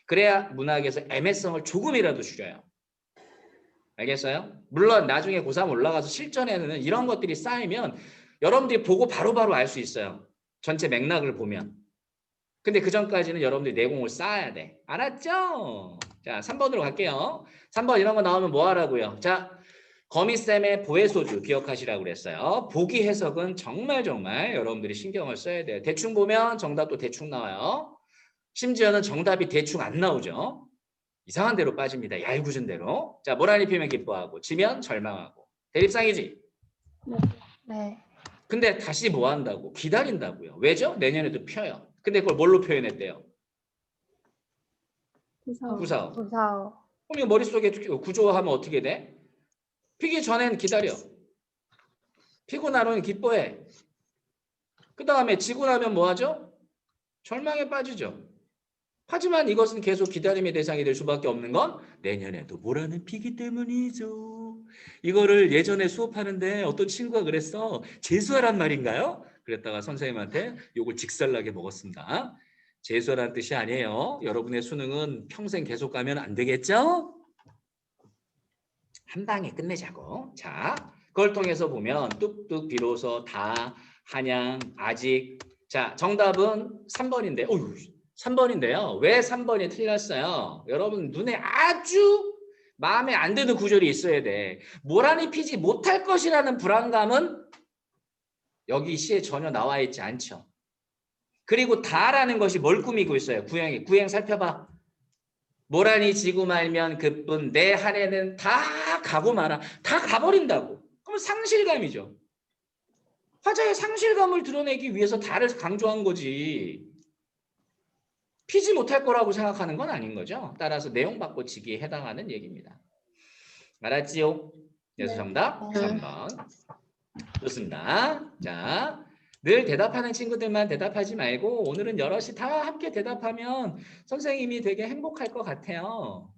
그래야 문학에서 애매성을 조금이라도 줄여요. 알겠어요? 물론 나중에 고3 올라가서 실전에는 이런 것들이 쌓이면 여러분들이 보고 바로바로 알 수 있어요. 전체 맥락을 보면. 근데 그 전까지는 여러분들이 내공을 쌓아야 돼. 알았죠? 자, 3번으로 갈게요. 3번 이런 거 나오면 뭐 하라고요? 자, 거미쌤의 보혜소주 기억하시라고 그랬어요. 보기 해석은 정말 여러분들이 신경을 써야 돼요. 대충 보면 정답도 대충 나와요. 심지어는 정답이 대충 안 나오죠. 이상한 대로 빠집니다. 얄궂은 대로. 자, 모란이 피면 기뻐하고 지면 절망하고. 대립상이지? 네. 근데 다시 뭐 한다고? 기다린다고요. 왜죠? 내년에도 펴요. 근데 그걸 뭘로 표현했대요? 구사어. 부사어. 그럼 머릿속에 구조화하면 어떻게 돼? 피기 전엔 기다려. 피고 나로는 기뻐해. 그 다음에 지고 나면 뭐 하죠? 절망에 빠지죠. 하지만 이것은 계속 기다림의 대상이 될 수밖에 없는 건 내년에도 모라는 피기 때문이죠. 이거를 예전에 수업하는데 어떤 친구가 그랬어. 재수하란 말인가요? 그랬다가 선생님한테 욕을 직살나게 먹었습니다. 재수하라는 뜻이 아니에요. 여러분의 수능은 평생 계속 가면 안 되겠죠? 한 방에 끝내자고. 자, 그걸 통해서 보면 뚝뚝 비로소 다 한양 아직. 자, 정답은 3번인데. 어휴. 3번인데요. 왜 3번이 틀렸어요? 여러분 눈에 아주 마음에 안 드는 구절이 있어야 돼. 모란이 피지 못할 것이라는 불안감은 여기 시에 전혀 나와 있지 않죠. 그리고 다라는 것이 뭘 꾸미고 있어요? 구행이. 구행 살펴봐. 모란이 지고 말면 그뿐 내 한 해는 다 가고 말아. 다 가버린다고. 그러면 상실감이죠. 화자의 상실감을 드러내기 위해서 다를 강조한 거지. 피지 못할 거라고 생각하는 건 아닌 거죠. 따라서 내용 바꿔치기에 해당하는 얘기입니다. 알았지요? 그래서 정답 네. 3번. 좋습니다. 자, 늘 대답하는 친구들만 대답하지 말고 오늘은 여럿이 다 함께 대답하면 선생님이 되게 행복할 것 같아요.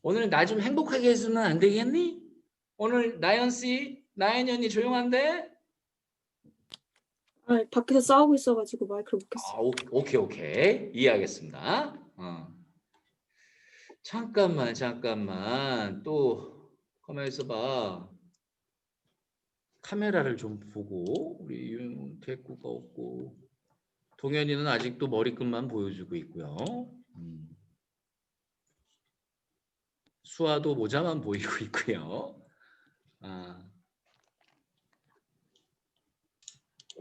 오늘 나 좀 행복하게 해주면 안 되겠니? 오늘 나연씨, 나연이 조용한데? 아, 밖에서 싸우고 있어가지고 마이크를 못 켰어요. 아, 오케이. 이해하겠습니다. 잠깐만. 또 가만히 있어봐. 카메라를 좀 보고 우리 윤택구가 없고 동현이는 아직도 머리끝만 보여주고 있고요. 수아도 모자만 보이고 있고요.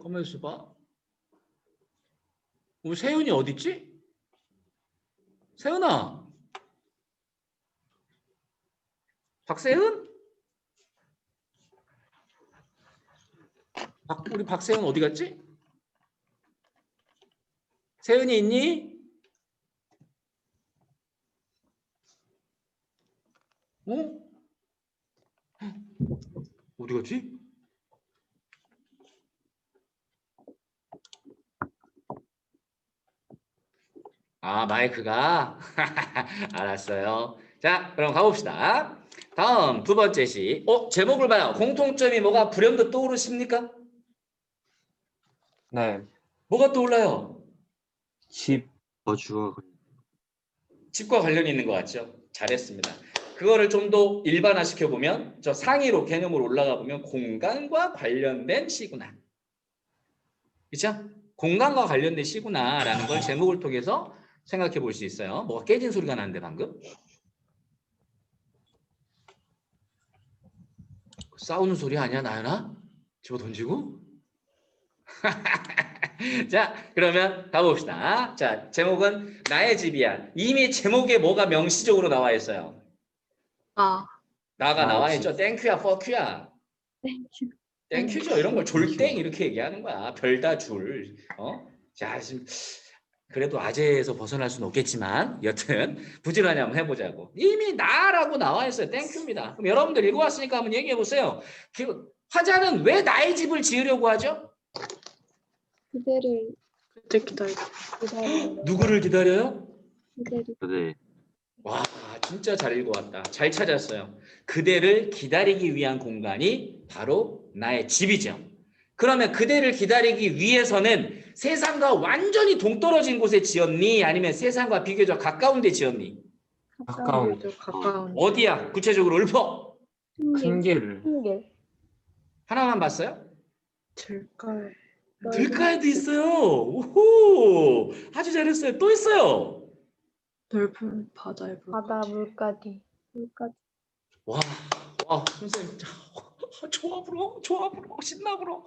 가만히 있어봐. 우리 세윤이 어디 있지? 세윤아. 박세윤? 우리 박세윤 어디 갔지? 세윤이 있니? 어디 갔지? 아, 마이크가? 알았어요. 자, 그럼 가봅시다. 다음 두 번째 시. 제목을 봐요. 공통점이 뭐가 불현듯 떠오르십니까? 네. 뭐가 떠올라요? 집. 집과 관련이 있는 것 같죠? 잘했습니다. 그거를 좀 더 일반화시켜 보면 저 상위로 개념으로 올라가 보면 공간과 관련된 시구나. 그렇죠? 공간과 관련된 시구나라는 걸 제목을 통해서 생각해 볼 수 있어요. 뭐가 깨진 소리가 나는데 방금? 싸우는 소리 아니야, 나연아? 집어 던지고? 자, 그러면 가봅시다. 자, 제목은 나의 집이야. 이미 제목에 뭐가 명시적으로 나와 있어요. 나가 나의 나와 집. 있죠. 땡큐야, 퍼큐야. 땡큐죠. 이런 걸 졸땡 이렇게 얘기하는 거야. 별다 줄. 자, 지금 그래도 아재에서 벗어날 수는 없겠지만 여튼 부지런히 한번 해보자고. 이미 나라고 나와 있어요. 땡큐입니다. 그럼 여러분들 읽어왔으니까 한번 얘기해 보세요. 화자는 왜 나의 집을 지으려고 하죠? 그대를 그때 기다려. 기다리는 누구를 기다려요? 그대를 와, 진짜 잘 읽어왔다. 잘 찾았어요. 그대를 기다리기 위한 공간이 바로 나의 집이죠. 그러면 그대를 기다리기 위해서는 세상과 완전히 동떨어진 곳에 지었니? 아니면 세상과 비교적 가까운 데 지었니? 가까운 가까운. 어디야? 구체적으로 읊어. 큰 길을. 길. 하나만 봤어요? 들가에. 들가에도 있어요. 오호, 아주 잘했어요. 또 있어요. 넓은 바다에 바다 물가디. 와, 선생님, 좋아 불어, 신나 불어.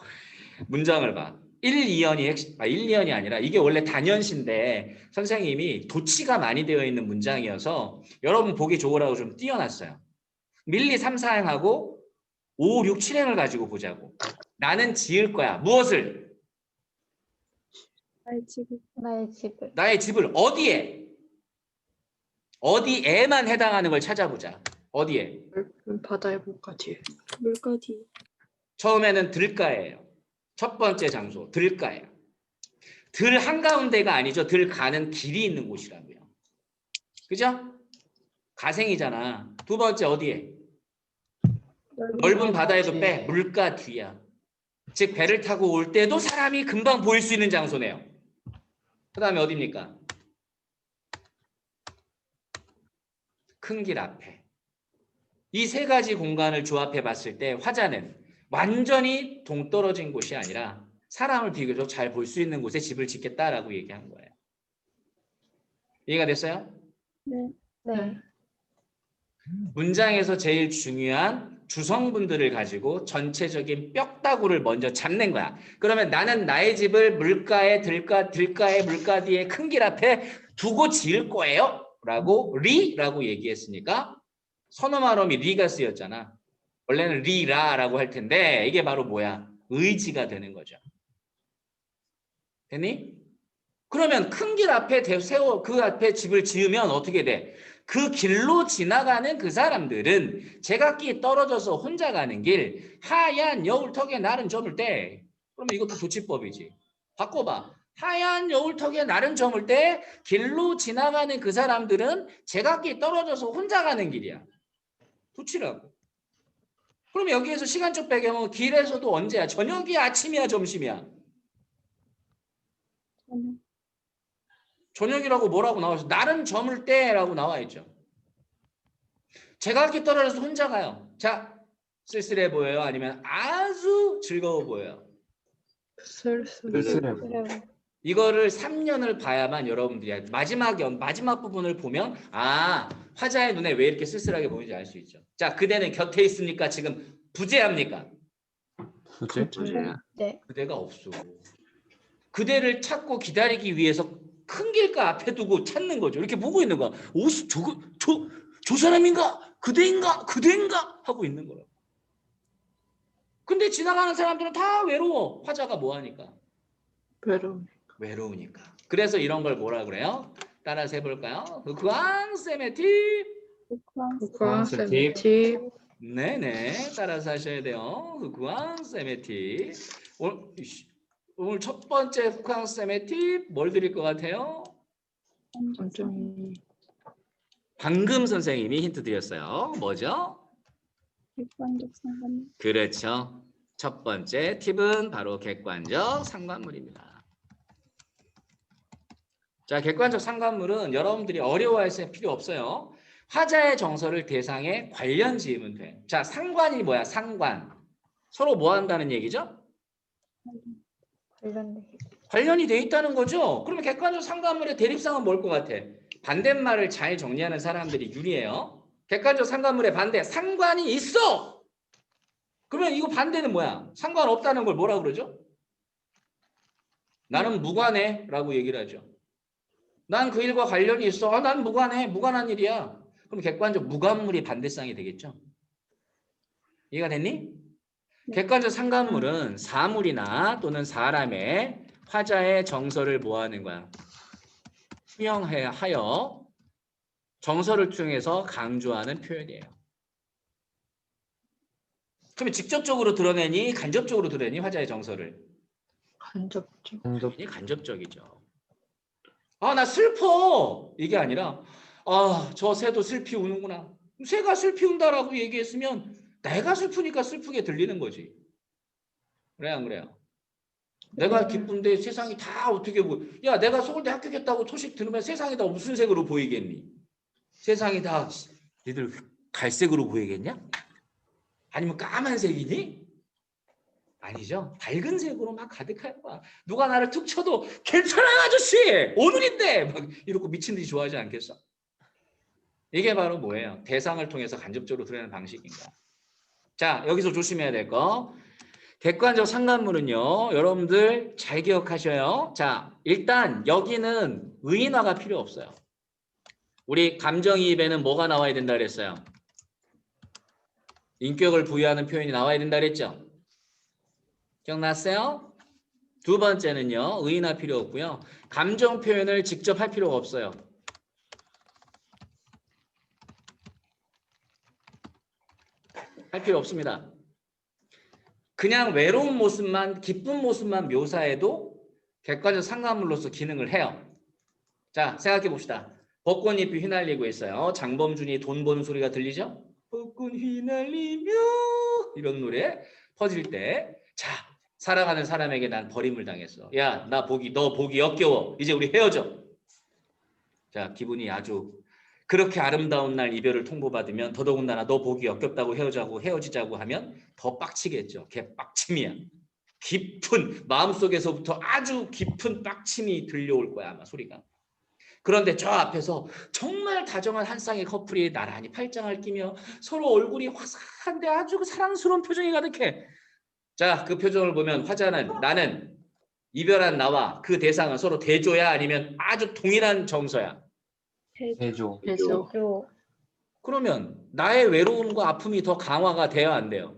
문장을 봐. 1, 2연이 아니라 이게 원래 단연시인데 선생님이 도치가 많이 되어 있는 문장이어서 여러분 보기 좋으라고 좀 띄워놨어요. 1, 2, 3, 4행하고 5, 6, 7행을 가지고 보자고. 나는 지을 거야. 무엇을? 나의 집을 어디에? 어디에만 해당하는 걸 찾아보자. 어디에? 넓은 바다의 물가 뒤에. 물가 뒤. 처음에는 들가예요. 첫 번째 장소 들가예요. 들 한가운데가 아니죠. 들 가는 길이 있는 곳이라고요. 그죠? 가생이잖아. 두 번째 어디에? 넓은 바다에도 빼. 물가 뒤야. 즉 배를 타고 올 때도 사람이 금방 보일 수 있는 장소네요. 그 다음에 어디입니까? 큰 길 앞에. 이 세 가지 공간을 조합해 봤을 때 화자는 완전히 동떨어진 곳이 아니라 사람을 비교적 잘 볼 수 있는 곳에 집을 짓겠다라고 얘기한 거예요. 이해가 됐어요? 네. 문장에서 제일 중요한 주성분들을 가지고 전체적인 뼈다구를 먼저 잡는 거야. 그러면 나는 나의 집을 물가에 들가의 물가 뒤에 큰 길 앞에 두고 지을 거예요. 라고 리라고 얘기했으니까 선어말음이 리가 쓰였잖아. 원래는 리라라고 할 텐데 이게 바로 뭐야? 의지가 되는 거죠. 됐니? 그러면 큰 길 앞에 그 앞에 집을 지으면 어떻게 돼? 그 길로 지나가는 그 사람들은 제각기 떨어져서 혼자 가는 길 하얀 여울턱에 나른 점을 때 그러면 이것도 도치법이지. 바꿔봐. 하얀 여울턱에 나른 점을 때 길로 지나가는 그 사람들은 제각기 떨어져서 혼자 가는 길이야. 도치라고. 그럼 여기에서 시간적 배경은 길에서도 언제야? 저녁이야? 아침이야? 점심이야? 저녁이라고 뭐라고 나와 있어? 나른 점을 때라고 나와 있죠. 제각기 떨어져서 혼자 가요. 자, 쓸쓸해 보여요? 아니면 아주 즐거워 보여요? 쓸쓸해. 이거를 3년을 봐야만 여러분들이 마지막 부분을 보면 화자의 눈에 왜 이렇게 쓸쓸하게 보이는지 알 수 있죠. 자, 그대는 곁에 있습니까? 지금 부재합니까? 부재. 네. 그대가 없어. 그대를 찾고 기다리기 위해서 큰 길가 앞에 두고 찾는 거죠. 이렇게 보고 있는 거야. 저 사람인가? 그대인가? 하고 있는 거야. 근데 지나가는 사람들은 다 외로워. 화자가 뭐 하니까? 외로우니까. 그래서 이런 걸 뭐라 그래요? 따라서 해볼까요? 흑광쌤의 팁. 국왕쌤의 팁. 네네. 따라서 하셔야 돼요. 흑광쌤의 팁. 오늘 첫 번째 흑광쌤의 팁 뭘 드릴 것 같아요? 방금 선생님이 힌트 드렸어요. 뭐죠? 객관적 상관. 그렇죠. 첫 번째 팁은 바로 객관적 상관물입니다. 자, 객관적 상관물은 여러분들이 어려워할 필요 없어요. 화자의 정서를 대상에 관련 지으면 돼. 자, 상관이 뭐야? 상관. 서로 뭐 한다는 얘기죠? 관련돼. 관련이 돼 있다는 거죠. 그러면 객관적 상관물의 대립상은 뭘 것 같아? 반대말을 잘 정리하는 사람들이 유리해요. 객관적 상관물의 반대, 상관이 있어. 그러면 이거 반대는 뭐야? 상관없다는 걸 뭐라 그러죠? 나는 무관해 라고 얘기를 하죠. 난 그 일과 관련이 있어. 난 무관해. 무관한 일이야. 그럼 객관적 무관물이 반대쌍이 되겠죠. 이해가 됐니? 객관적 상관물은 사물이나 또는 사람의 화자의 정서를 뭐하는 거야? 투영하여 정서를 통해서 강조하는 표현이에요. 그러면 직접적으로 드러내니 간접적으로 드러내니 화자의 정서를? 간접적. 당연히 간접적이죠. 아, 나 슬퍼! 이게 아니라 아, 저 새도 슬피 우는구나. 새가 슬피 운다라고 얘기했으면 내가 슬프니까 슬프게 들리는 거지. 그래 안 그래요? 내가 기쁜데 세상이 다 어떻게 야, 내가 서울대 합격했다고 소식 들으면 세상이 다 무슨 색으로 보이겠니? 세상이 다 니들 갈색으로 보이겠냐? 아니면 까만색이니? 아니죠. 밝은 색으로 막 가득할 거야. 누가 나를 툭 쳐도 괜찮아요 아저씨. 오늘인데 막 이러고 미친 듯이 좋아하지 않겠어? 이게 바로 뭐예요? 대상을 통해서 간접적으로 드러내는 방식인가. 자, 여기서 조심해야 될 거. 객관적 상관물은요. 여러분들 잘 기억하셔요. 자, 일단 여기는 의인화가 필요 없어요. 우리 감정이입에는 뭐가 나와야 된다 그랬어요? 인격을 부여하는 표현이 나와야 된다 그랬죠? 기억났어요? 두 번째는요. 의인화 필요 없고요. 감정 표현을 직접 할 필요가 없어요. 할 필요 없습니다. 그냥 외로운 모습만, 기쁜 모습만 묘사해도 객관적 상관물로서 기능을 해요. 자, 생각해 봅시다. 벚꽃잎이 휘날리고 있어요. 장범준이 돈 버는 소리가 들리죠? 벚꽃 휘날리며 이런 노래 퍼질 때, 자, 사랑하는 사람에게 난 버림을 당했어. 야, 너 보기 역겨워. 이제 우리 헤어져. 자, 기분이 아주 그렇게 아름다운 날 이별을 통보받으면 더더군다나 너 보기 역겹다고 헤어지자고 하면 더 빡치겠죠. 개빡침이야. 깊은 마음속에서부터 아주 깊은 빡침이 들려올 거야 아마 소리가. 그런데 저 앞에서 정말 다정한 한 쌍의 커플이 나란히 팔짱을 끼며 서로 얼굴이 화사한데 아주 그 사랑스러운 표정이 가득해. 자, 그 표정을 보면 화자는 나는 이별한 나와 그 대상은 서로 대조야 아니면 아주 동일한 정서야? 대조. 대조. 요. 그러면 나의 외로움과 아픔이 더 강화가 돼야 안 돼요?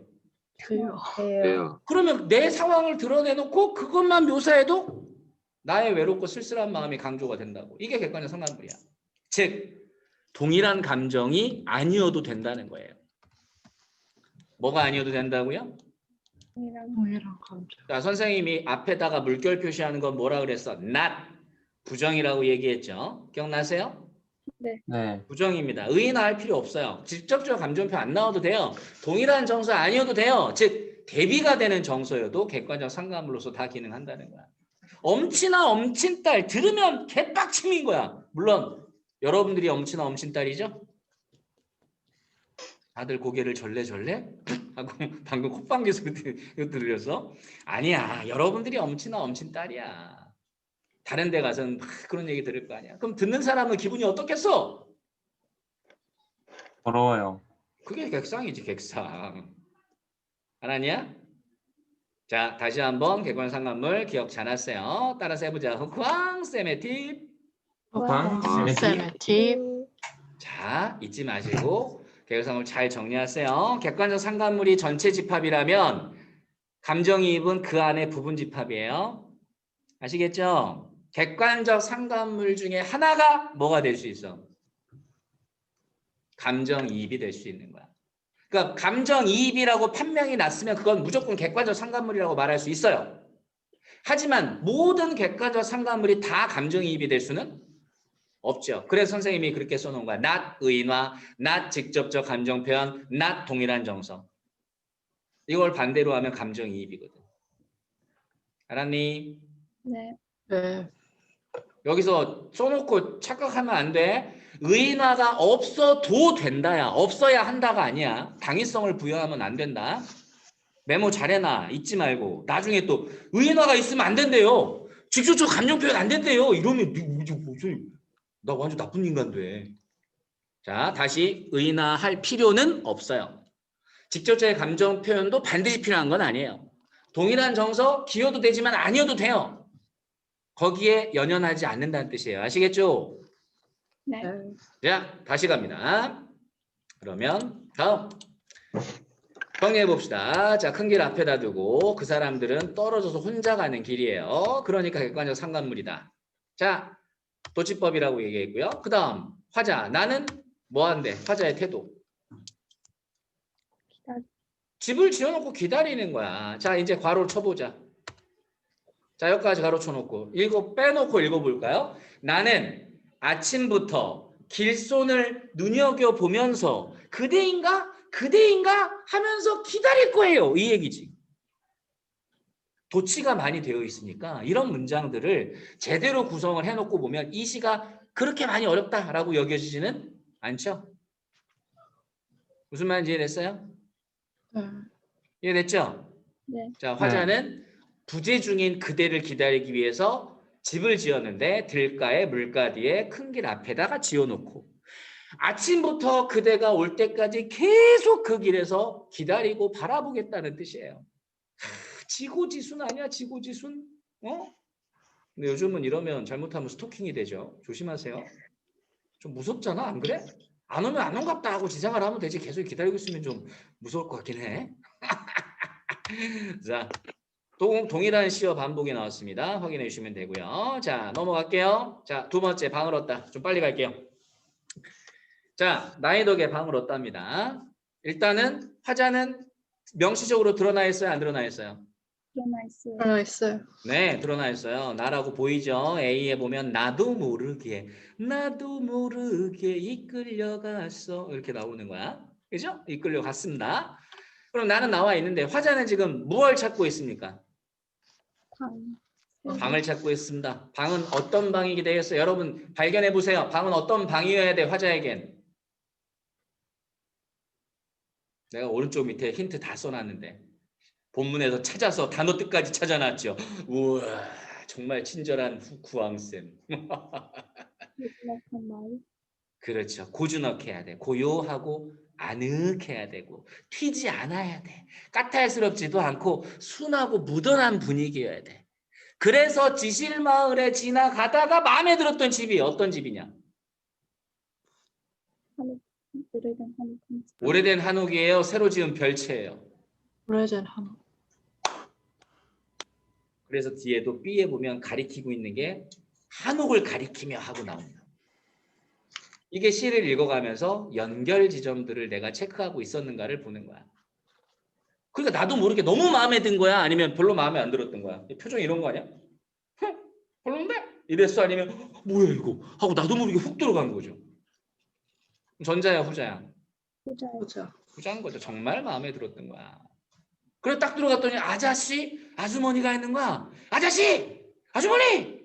돼요. 돼요. 그러면 내 상황을 드러내놓고 그것만 묘사해도 나의 외롭고 쓸쓸한 마음이 강조가 된다고. 이게 객관적 상관물이야. 즉 동일한 감정이 아니어도 된다는 거예요. 뭐가 아니어도 된다고요? 동일한 감정. 자, 선생님이 앞에다가 물결 표시하는 건 뭐라 그랬어? not. 부정이라고 얘기했죠. 기억나세요? 네. 부정입니다. 의인화할 필요 없어요. 직접적 감정표 안 나와도 돼요. 동일한 정서 아니어도 돼요. 즉 대비가 되는 정서여도 객관적 상관물로서 다 기능한다는 거야. 엄친아 엄친딸 들으면 개빡침인 거야. 물론 여러분들이 엄친아 엄친딸이죠? 다들 고개를 절레절레 하고 방금 콧방귀 소리 들려서 아니야. 여러분들이 엄친아 엄친딸이야. 다른 데 가서는 막 그런 얘기 들을 거 아니야. 그럼 듣는 사람은 기분이 어떻겠어? 더러워요. 그게 객상이지, 객상. 알았냐? 자, 다시 한번 객관 상관물 기억 잘 하세요. 따라서 해보자. 후쾅 쌤의 팁. 호빵, 쌤의 시메티, 팁. 자, 잊지 마시고 객관 상관물 잘 정리하세요. 객관적 상관물이 전체 집합이라면 감정이입은 그 안에 부분 집합이에요. 아시겠죠? 객관적 상관물 중에 하나가 뭐가 될 수 있어? 감정이입이 될 수 있는 거야. 그러니까 감정이입이라고 판명이 났으면 그건 무조건 객관적 상관물이라고 말할 수 있어요. 하지만 모든 객관적 상관물이 다 감정이입이 될 수는 없죠. 그래서 선생님이 그렇게 써놓은 거야. not 의인화, not 직접적 감정 표현, not 동일한 정서. 이걸 반대로 하면 감정이입이거든. 알았니? 네. 네. 여기서 써놓고 착각하면 안 돼. 의인화가 없어도 된다야. 없어야 한다가 아니야. 당위성을 부여하면 안 된다. 메모 잘해놔. 잊지 말고. 나중에 또 의인화가 있으면 안 된대요. 직접적 감정 표현 안 된대요. 이러면 나 완전 나쁜 인간 돼. 자, 다시 의인화할 필요는 없어요. 직접적인 감정 표현도 반드시 필요한 건 아니에요. 동일한 정서 기여도 되지만 아니어도 돼요. 거기에 연연하지 않는다는 뜻이에요. 아시겠죠? 네. 자, 다시 갑니다. 그러면 다음 정리해 봅시다. 자, 큰 길 앞에다 두고 그 사람들은 떨어져서 혼자 가는 길이에요. 그러니까 객관적 상관물이다. 자, 도치법이라고 얘기했고요. 그 다음 화자. 나는 뭐 한대? 화자의 태도. 기다려. 집을 지어놓고 기다리는 거야. 자, 이제 괄호 쳐보자. 자, 여기까지 가로 쳐놓고 빼놓고 읽어볼까요? 나는 아침부터 길손을 눈여겨보면서 그대인가 하면서 기다릴 거예요. 이 얘기지. 도치가 많이 되어 있으니까 이런 문장들을 제대로 구성을 해놓고 보면 이 시가 그렇게 많이 어렵다라고 여겨지지는 않죠? 무슨 말인지 이해됐어요? 이해됐죠? 네. 자, 화자는 부재 중인 그대를 기다리기 위해서 집을 지었는데 들가에 물가디에 큰 길 앞에다가 지어놓고 아침부터 그대가 올 때까지 계속 그 길에서 기다리고 바라보겠다는 뜻이에요. 지고지순 아니야? 지고지순? 근데 요즘은 이러면 잘못하면 스토킹이 되죠. 조심하세요. 좀 무섭잖아, 안 그래? 안 오면 안 온갑다 하고 지상을 하면 되지. 계속 기다리고 있으면 좀 무서울 것 같긴 해. 자, 동일한 시어 반복이 나왔습니다. 확인해 주시면 되고요. 자, 넘어갈게요. 자, 두 번째 방을 얻다. 좀 빨리 갈게요. 자, 나이덕의 방을 얻답니다. 일단은 화자는 명시적으로 드러나 있어요? 안 드러나 있어요? 일어나 있어요. 하나 있어요. 네, 드러나 있어요. 나라고 보이죠? A에 보면 나도 모르게 이끌려갔어. 이렇게 나오는 거야. 그죠? 이끌려갔습니다. 그럼 나는 나와 있는데 화자는 지금 무엇을 찾고 있습니까? 방. 방을 찾고 있습니다. 방은 어떤 방이게 되겠어요? 여러분 발견해 보세요. 방은 어떤 방이어야 돼? 화자에겐. 내가 오른쪽 밑에 힌트 다 써놨는데 본문에서 찾아서 단어 뜻까지 찾아놨죠. 우와, 정말 친절한 구왕쌤. 유일한 말. 그렇죠. 고즈넉해야 돼. 고요하고 아늑해야 되고 튀지 않아야 돼. 까탈스럽지도 않고 순하고 무던한 분위기여야 돼. 그래서 지실마을에 지나가다가 마음에 들었던 집이 어떤 집이냐? 오래된 한옥. 오래된 한옥이에요? 새로 지은 별채예요? 오래전 한옥. 그래서 뒤에도 B에 보면 가리키고 있는 게 한옥을 가리키며 하고 나옵니다. 이게 시를 읽어가면서 연결 지점들을 내가 체크하고 있었는가를 보는 거야. 그러니까 나도 모르게 너무 마음에 든 거야? 아니면 별로 마음에 안 들었던 거야? 표정 이런 거 아니야? 별론데? 이랬어? 아니면 뭐야 이거? 하고 나도 모르게 훅 들어간 거죠. 전자야 후자야? 후자요. 보자. 후자인 거죠. 정말 마음에 들었던 거야. 그래 딱 들어갔더니 아저씨, 아주머니가 있는 거야. 아저씨, 아주머니!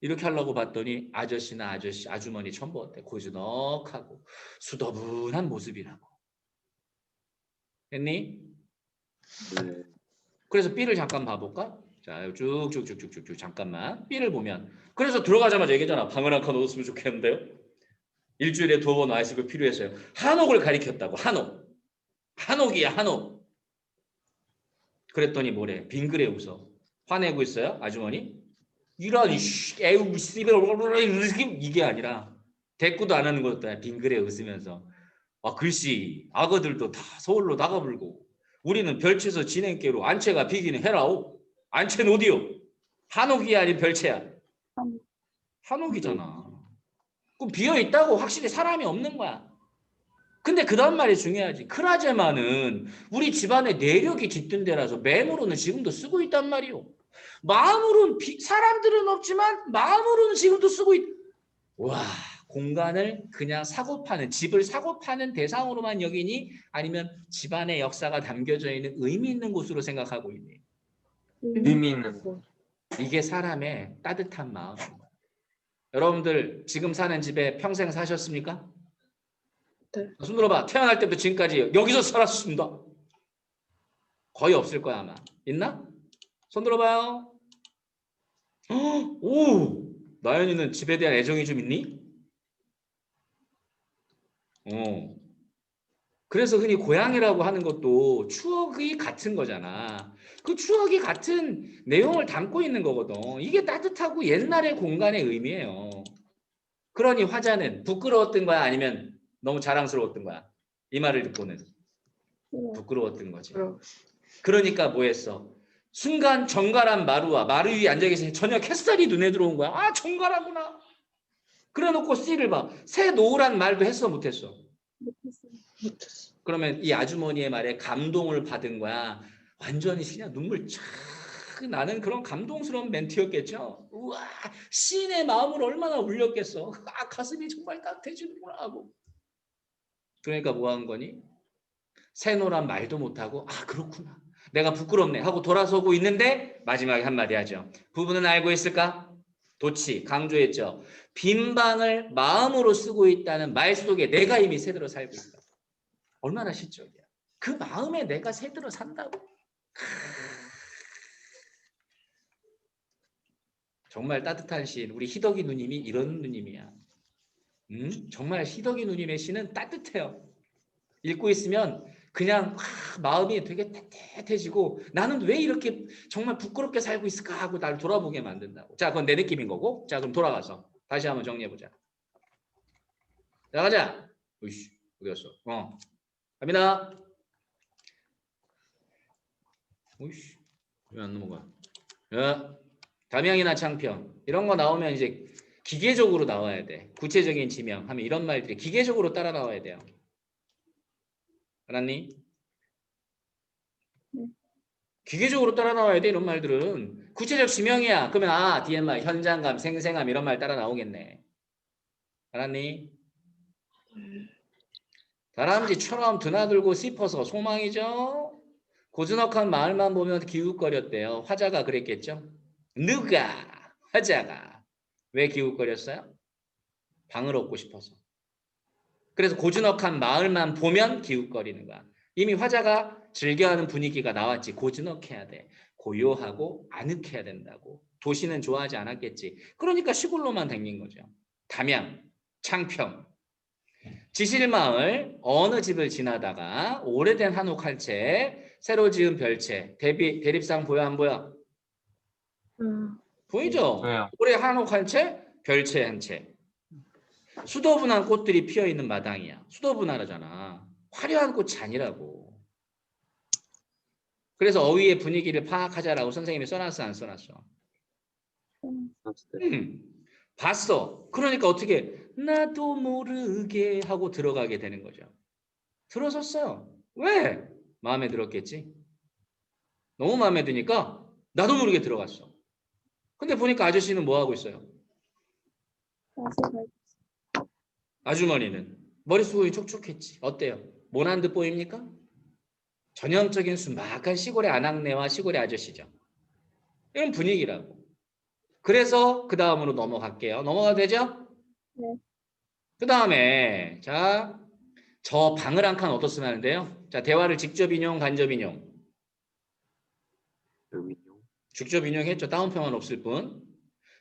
이렇게 하려고 봤더니 아저씨나 아주머니 처음 봤대. 고즈넉하고 수더분한 모습이라고. 됐니? 네. 그래서 B를 잠깐 봐볼까? 자, 쭉쭉쭉쭉쭉 잠깐만. B를 보면 그래서 들어가자마자 얘기했잖아. 방을 한 칸 얻었으면 좋겠는데요. 일주일에 2번 와 있을 거 필요했어요. 한옥을 가리켰다고. 한옥이야 한옥. 그랬더니 뭐래? 빙그레 웃어. 화내고 있어요? 아주머니? 이런 에우 씨발 이게 아니라 대꾸도 안 하는 것도 빙그레 웃으면서 글씨 악어들도 다 서울로 나가불고 우리는 별채에서 진행께로 안채가 비기는 해라오. 안채는 어디요? 한옥이야 아니 별채야? 한옥이잖아. 그럼 비어있다고 확실히 사람이 없는 거야. 근데 그 다음 말이 중요하지. 크라제마는 우리 집안의 내력이 깃든 데라서 맹으로는 지금도 쓰고 있단 말이오. 마음으로는 사람들은 없지만 마음으로는 지금도 쓰고 와, 공간을 그냥 사고 파는, 집을 사고 파는 대상으로만 여기니 아니면 집안의 역사가 담겨져 있는 의미 있는 곳으로 생각하고 있니? 의미 있는 곳. 이게 사람의 따뜻한 마음인 거야. 여러분들 지금 사는 집에 평생 사셨습니까? 네. 손 들어봐. 태어날 때부터 지금까지 여기서 살았습니다. 거의 없을 거야 아마. 있나? 손 들어봐요. 오, 나연이는 집에 대한 애정이 좀 있니? 그래서 흔히 고향이라고 하는 것도 추억이 같은 거잖아. 그 추억이 같은 내용을 담고 있는 거거든. 이게 따뜻하고 옛날의 공간의 의미예요. 그러니 화자는 부끄러웠던 거야? 아니면 너무 자랑스러웠던 거야? 이 말을 듣고는 부끄러웠던 거지. 그러니까 뭐 했어? 순간 정갈한 마루 위에 앉아 계신 저녁 햇살이 눈에 들어온 거야. 아, 정갈하구나. 그래 놓고 씨를 봐. 새 노을한 말도 했어, 못했어? 못했어요. 못했어. 그러면 이 아주머니의 말에 감동을 받은 거야. 완전히 그냥 눈물 쫙 나는 그런 감동스러운 멘트였겠죠. 우와, 시인의 마음을 얼마나 울렸겠어. 아, 가슴이 정말 따뜻해지는구나 하고. 그러니까 뭐 한 거니? 새노란 말도 못하고 아, 그렇구나. 내가 부끄럽네 하고 돌아서고 있는데 마지막에 한마디 하죠. 부부는 알고 있을까? 도치 강조했죠. 빈 방을 마음으로 쓰고 있다는 말 속에 내가 이미 새들어 살고 있다. 얼마나 시적이야. 그 마음에 내가 새들어 산다고. 정말 따뜻한 시인. 우리 희덕이 누님이 이런 누님이야. 정말 희덕이 누님의 시는 따뜻해요. 읽고 있으면 그냥 마음이 되게 따뜻해지고 나는 왜 이렇게 정말 부끄럽게 살고 있을까 하고 나를 돌아보게 만든다고. 자, 그건 내 느낌인 거고. 자, 그럼 돌아가서 다시 한번 정리해보자. 자, 가자. 으이씨, 어디 갔어? 갑니다. 으이씨, 왜 안 넘어가? 담양이나 창평 이런 거 나오면 이제 기계적으로 나와야 돼. 구체적인 지명 하면 이런 말들이 기계적으로 따라 나와야 돼요. 알았니? 네. 기계적으로 따라 나와야 돼. 이런 말들은 구체적 지명이야. 그러면 아, DMI, 현장감, 생생함 이런 말 따라 나오겠네. 알았니? 다람쥐처럼 드나들고 씹어서 소망이죠. 고즈넉한 마을만 보면 기웃거렸대요. 화자가 그랬겠죠. 누가? 화자가. 왜 기웃거렸어요? 방을 얻고 싶어서. 그래서 고즈넉한 마을만 보면 기웃거리는 거야. 이미 화자가 즐겨하는 분위기가 나왔지. 고즈넉해야 돼. 고요하고 아늑해야 된다고. 도시는 좋아하지 않았겠지. 그러니까 시골로만 댕긴 거죠. 담양, 창평, 지실마을 어느 집을 지나다가 오래된 한옥 한 채, 새로 지은 별채, 대립상 보여 안 보여? 보이죠? 보여요. 올해 한옥 한 채, 별채 한 채. 수더분한 꽃들이 피어있는 마당이야. 수더분하잖아. 화려한 꽃이 아니라고. 그래서 어휘의 분위기를 파악하자라고 선생님이 써놨어 안 써놨어? 봤어. 그러니까 어떻게 나도 모르게 하고 들어가게 되는 거죠. 들어섰어요. 왜? 마음에 들었겠지. 너무 마음에 드니까 나도 모르게 들어갔어. 근데 보니까 아저씨는 뭐 하고 있어요? 아주머니는 머릿속이 촉촉했지. 어때요? 모난 듯 보입니까? 전형적인 순박한 시골의 아낙네와 시골의 아저씨죠. 이런 분위기라고. 그래서 그 다음으로 넘어갈게요. 넘어가도 되죠? 네. 그 다음에 자, 저 방을 한 칸 어떻으면 하는데요? 자, 대화를 직접 인용, 간접 인용. 직접 인용했죠. 다운표만 없을 뿐.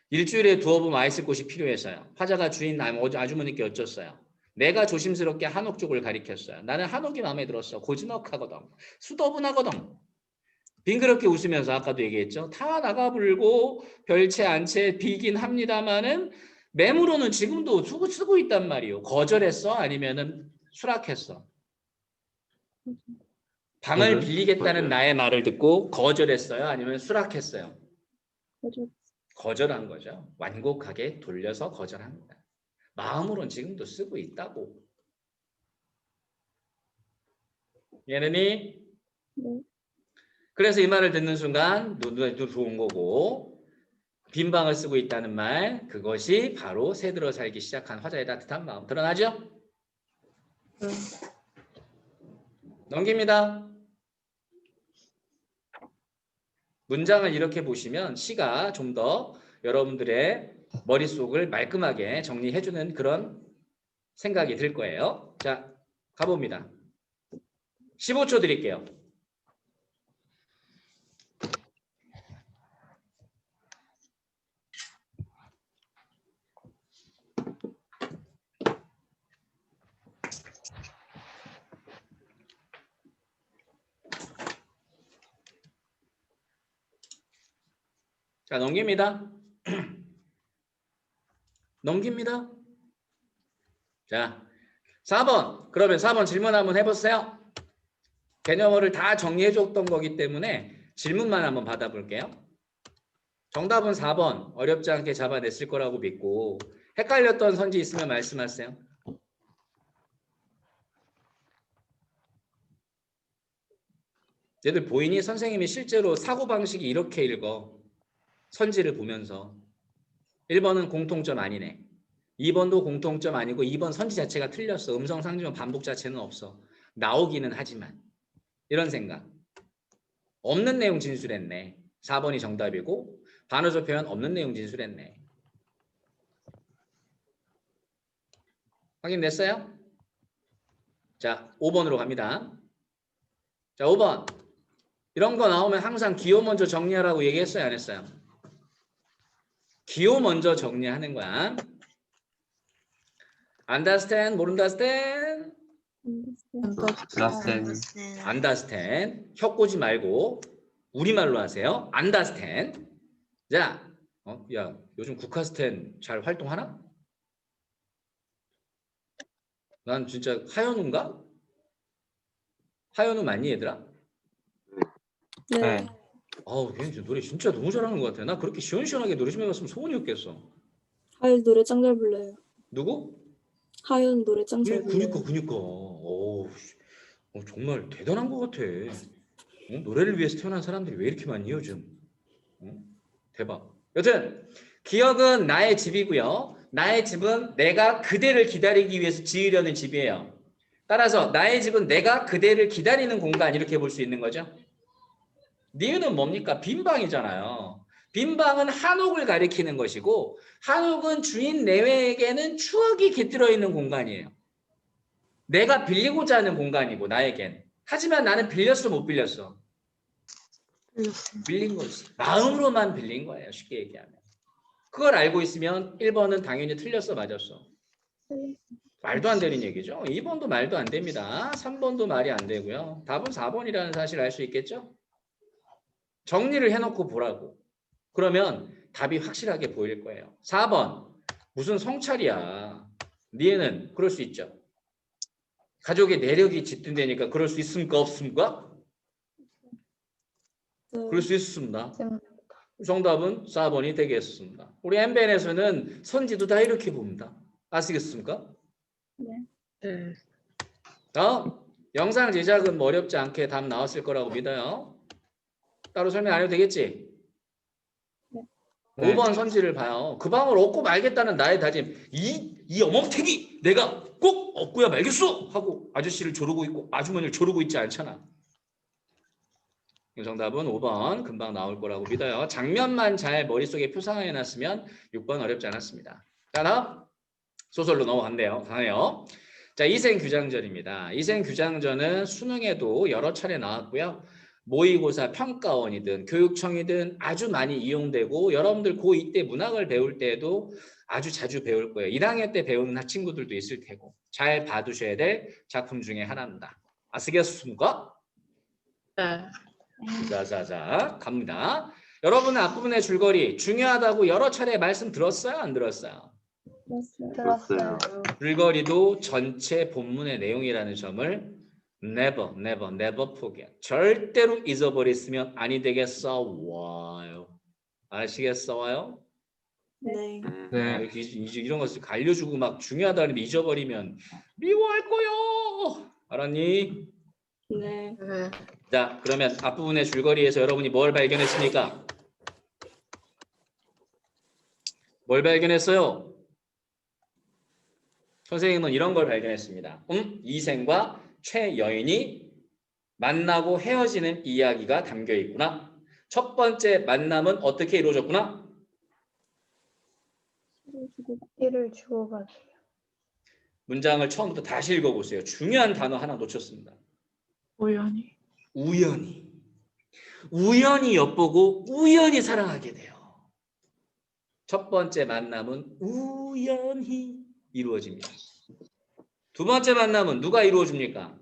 일주일에 두어 번 와 있을 곳이 필요해서요. 화자가 주인 아주머니께 여쭸어요. 내가 조심스럽게 한옥 쪽을 가리켰어요. 나는 한옥이 마음에 들었어. 고즈넉하거든. 수더분하거든. 빙그럽게 웃으면서 아까도 얘기했죠. 다 나가불고 별채 안채 비긴 합니다마는 매물로는 지금도 쓰고 있단 말이에요. 거절했어? 아니면은 수락했어? 방을 빌리겠다는 나의 말을 듣고 거절했어요? 아니면 수락했어요? 거절한 거죠. 완곡하게 돌려서 거절합니다. 마음으로는 지금도 쓰고 있다고. 얘는이? 네. 그래서 이 말을 듣는 순간 눈에 좋은 거고 빈 방을 쓰고 있다는 말 그것이 바로 새들어 살기 시작한 화자의 따뜻한 마음 드러나죠? 넘깁니다. 문장을 이렇게 보시면 시가 좀 더 여러분들의 머릿속을 말끔하게 정리해주는 그런 생각이 들 거예요. 자, 가봅니다. 15초 드릴게요. 자, 넘깁니다. 넘깁니다. 자, 4번. 그러면 4번 질문 한번 해보세요. 개념어를 다 정리해줬던 거기 때문에 질문만 한번 받아볼게요. 정답은 4번. 어렵지 않게 잡아냈을 거라고 믿고 헷갈렸던 선지 있으면 말씀하세요. 얘들 보이니? 선생님이 실제로 사고방식이 이렇게 읽어. 선지를 보면서 1번은 공통점 아니네. 2번도 공통점 아니고 2번 선지 자체가 틀렸어. 음성 상징어 반복 자체는 없어. 나오기는 하지만 이런 생각. 없는 내용 진술했네. 4번이 정답이고 반어조 표현 없는 내용 진술했네. 확인됐어요? 자, 5번으로 갑니다. 자, 5번. 이런 거 나오면 항상 기호 먼저 정리하라고 얘기했어요, 안 했어요? 기호 먼저 정리하는 거야. understand, 모른다, understand? understand. 혀 꼬지 말고 우리말로 하세요. understand. 자, 야, 요즘 국카스텐 잘 활동하나? 난 진짜 하현우인가? 하현우 맞니 얘들아? 네. 아우, 걔 노래 진짜 너무 잘하는 것 같아. 나 그렇게 시원시원하게 노래 좀 해봤으면 소원이었겠어. 하윤 노래 짱 잘 불러요. 누구? 하윤 노래 짱 잘 불러요. 그니까. 정말 대단한 것 같아. 노래를 위해서 태어난 사람들이 왜 이렇게 많니 요즘? 대박. 여튼 기억은 나의 집이고요. 나의 집은 내가 그대를 기다리기 위해서 지으려는 집이에요. 따라서 나의 집은 내가 그대를 기다리는 공간 이렇게 볼 수 있는 거죠. 니은은 뭡니까? 빈방이잖아요. 빈방은 한옥을 가리키는 것이고 한옥은 주인 내외에게는 추억이 깃들어 있는 공간이에요. 내가 빌리고자 하는 공간이고 나에겐. 하지만 나는 빌렸어 못 빌렸어? 빌린 거지. 마음으로만 빌린 거예요. 쉽게 얘기하면. 그걸 알고 있으면 1번은 당연히 틀렸어 맞았어? 말도 안 되는 얘기죠. 2번도 말도 안 됩니다. 3번도 말이 안 되고요. 답은 4번이라는 사실을 알 수 있겠죠? 정리를 해놓고 보라고. 그러면 답이 확실하게 보일 거예요. 4번. 무슨 성찰이야. 니에는 그럴 수 있죠. 가족의 내력이 짙은데니까 그럴 수 있습니까? 없습니까? 네. 그럴 수 있습니다. 정답은 4번이 되겠습니다. 우리 MBN에서는 선지도 다 이렇게 봅니다. 아시겠습니까? 네. 다음. 영상 제작은 뭐 어렵지 않게 답 나왔을 거라고 믿어요. 따로 설명 안 해도 되겠지? 네. 5번 선지를 봐요. 그 방을 얻고 말겠다는 나의 다짐. 이 어멈택이 내가 꼭 얻고야 말겠어! 하고 아저씨를 조르고 있고 아주머니를 조르고 있지 않잖아. 정답은 5번 금방 나올 거라고 믿어요. 장면만 잘 머릿속에 표상해 놨으면 6번 어렵지 않았습니다. 자, 다음 소설로 넘어간대요. 가네요. 자, 이생규장전입니다. 이생규장전은 수능에도 여러 차례 나왔고요. 모의고사 평가원이든 교육청이든 아주 많이 이용되고 여러분들 고2 때 문학을 배울 때에도 아주 자주 배울 거예요. 1학년 때 배우는 친구들도 있을 테고 잘 봐두셔야 될 작품 중에 하나입니다. 아시겠습니까? 네. 자자자 갑니다. 여러분은 앞부분의 줄거리 중요하다고 여러 차례 말씀 들었어요? 안 들었어요? 들었어요. 줄거리도 전체 본문의 내용이라는 점을 never forget. 절대로 잊어버렸으면 아니 되겠어요. 아시겠어요? 네. 네. 이런 것을 알려주고 막 중요하다는 잊어버리면 미워할 거요. 알았니? 네. 네. 자, 그러면 앞부분의 줄거리에서 여러분이 뭘 발견했습니까? 뭘 발견했어요? 선생님은 이런 걸 발견했습니다. 이생과 최여인이 만나고 헤어지는 이야기가 담겨 있구나. 첫 번째 만남은 어떻게 이루어졌구나? 일을 주고받아요. 문장을 처음부터 다시 읽어보세요. 중요한 단어 하나 놓쳤습니다. 우연히. 우연히. 우연히 엿보고 우연히 사랑하게 돼요. 첫 번째 만남은 우연히 이루어집니다. 두 번째 만남은 누가 이루어줍니까?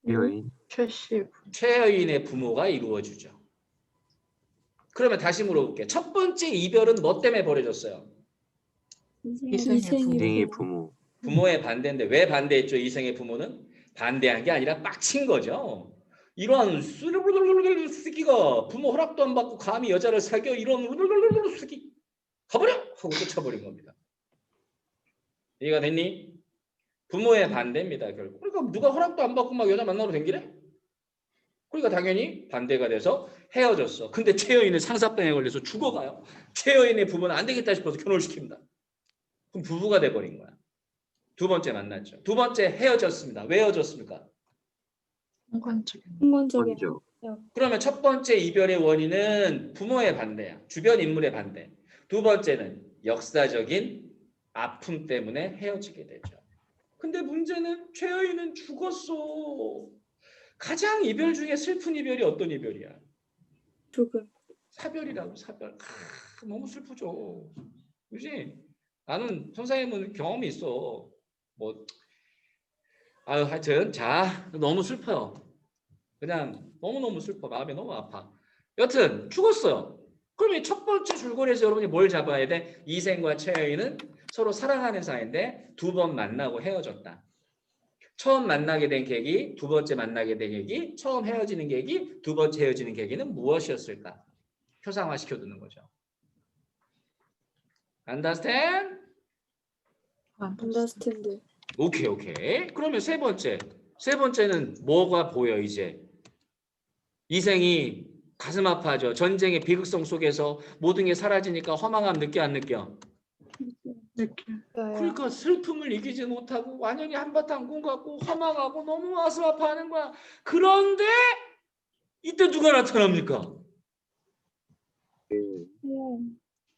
여인. 최씨. 최여인의 부모가 이루어주죠. 그러면 다시 물어볼게요. 첫 번째 이별은 뭐 때문에 벌어졌어요? 이생의 이생의 부모. 부모의 반대인데 왜 반대했죠? 이생의 부모는 가한 게 아니라 빡친 거죠. 이런 쓰기가 부모 허락도 안 받고 감히 여자를 사귀어 이런 쓰기 가버려 하고 쫓아버린 겁니다. 이해가 됐니? 부모의 반대입니다. 결국. 그러니까 누가 허락도 안 받고 막 여자 만나러 댕기래? 그러니까 당연히 반대가 돼서 헤어졌어. 근데 최여인은 상사병에 걸려서 죽어가요. 최여인의 부모는 안 되겠다 싶어서 결혼을 시킵니다. 그럼 부부가 돼버린 거야. 두 번째 만났죠. 두 번째 헤어졌습니다. 왜 헤어졌습니까? 상관적인. 상관적인 그러면 첫 번째 이별의 원인은 부모의 반대야. 주변 인물의 반대. 두 번째는 역사적인 아픔 때문에 헤어지게 되죠. 근데 문제는 최여인은 죽었어. 가장 이별 중에 슬픈 이별이 어떤 이별이야? 죽음. 사별이라고 사별. 너무 슬프죠. 그지? 나는 선생님은 경험이 있어. 뭐 하여튼 자 너무 슬퍼요. 그냥 너무너무 슬퍼. 마음이 너무 아파. 여튼 죽었어요. 그럼 이 첫 번째 줄거리에서 여러분이 뭘 잡아야 돼? 이생과 최여인은 서로 사랑하는 사이인데 두 번 만나고 헤어졌다. 처음 만나게 된 계기, 두 번째 만나게 된 계기, 처음 헤어지는 계기, 두 번째 헤어지는 계기는 무엇이었을까? 표상화시켜두는 거죠. Understand? 언더스탠드. 오케이. 그러면 세 번째는 뭐가 보여 이제? 이생이 가슴 아파하죠. 전쟁의 비극성 속에서 모든 게 사라지니까 허망함 느껴 안 느껴? 느낌. 그러니까 슬픔을 이기지 못하고 완전히 한바탕 꿈 같고 허망하고 너무 가슴 아파하는 거야. 그런데 이때 누가 나타납니까?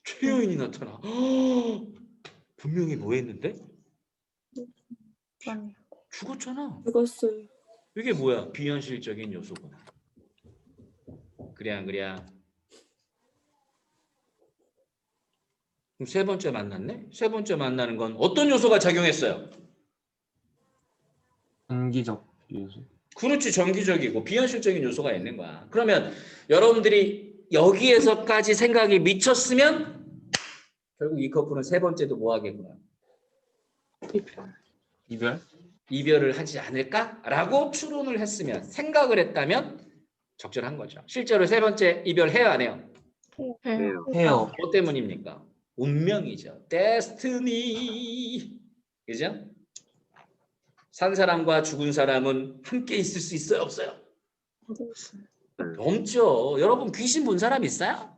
최여인이 나타나. 분명히 뭐 했는데? 죽었잖아. 죽었어요. 이게 뭐야? 비현실적인 요소구나. 그래 안 그래? 그럼 세 번째 만났네? 세 번째 만나는 건 어떤 요소가 작용했어요? 전기적 요소. 그렇지, 정기적이고 비현실적인 요소가 있는 거야. 그러면 여러분들이 여기에서까지 생각이 미쳤으면 결국 이 커플은 세 번째도 뭐 하겠구나. 이별? 이별을 하지 않을까라고 추론을 했으면, 생각을 했다면 적절한 거죠. 실제로 세 번째 이별해요 안 해요? 해요. 뭐 때문입니까? 운명이죠. 데스티니. 그죠? 산 사람과 죽은 사람은 함께 있을 수 있어요, 없어요? 없죠. 여러분 귀신 본 사람 있어요?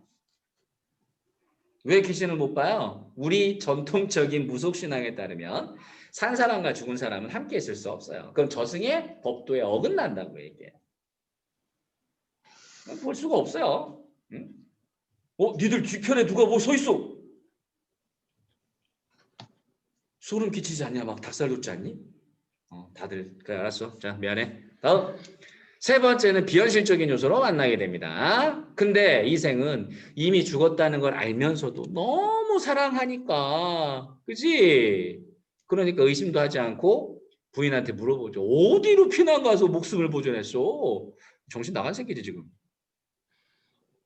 왜 귀신을 못 봐요? 우리 전통적인 무속신앙에 따르면 산 사람과 죽은 사람은 함께 있을 수 없어요. 그럼 저승의 법도에 어긋난다고 얘기해요. 볼 수가 없어요. 응? 니들 뒤편에 누가 뭐 서 있어? 소름 끼치지 않냐? 막 닭살 돋지 않니? 다들 그래 알았어. 자 미안해. 다음 세 번째는 비현실적인 요소로 만나게 됩니다. 근데 이생은 이미 죽었다는 걸 알면서도 너무 사랑하니까, 그지? 그러니까 의심도 하지 않고 부인한테 물어보죠. 어디로 피난 가서 목숨을 보존했어? 정신 나간 새끼지 지금.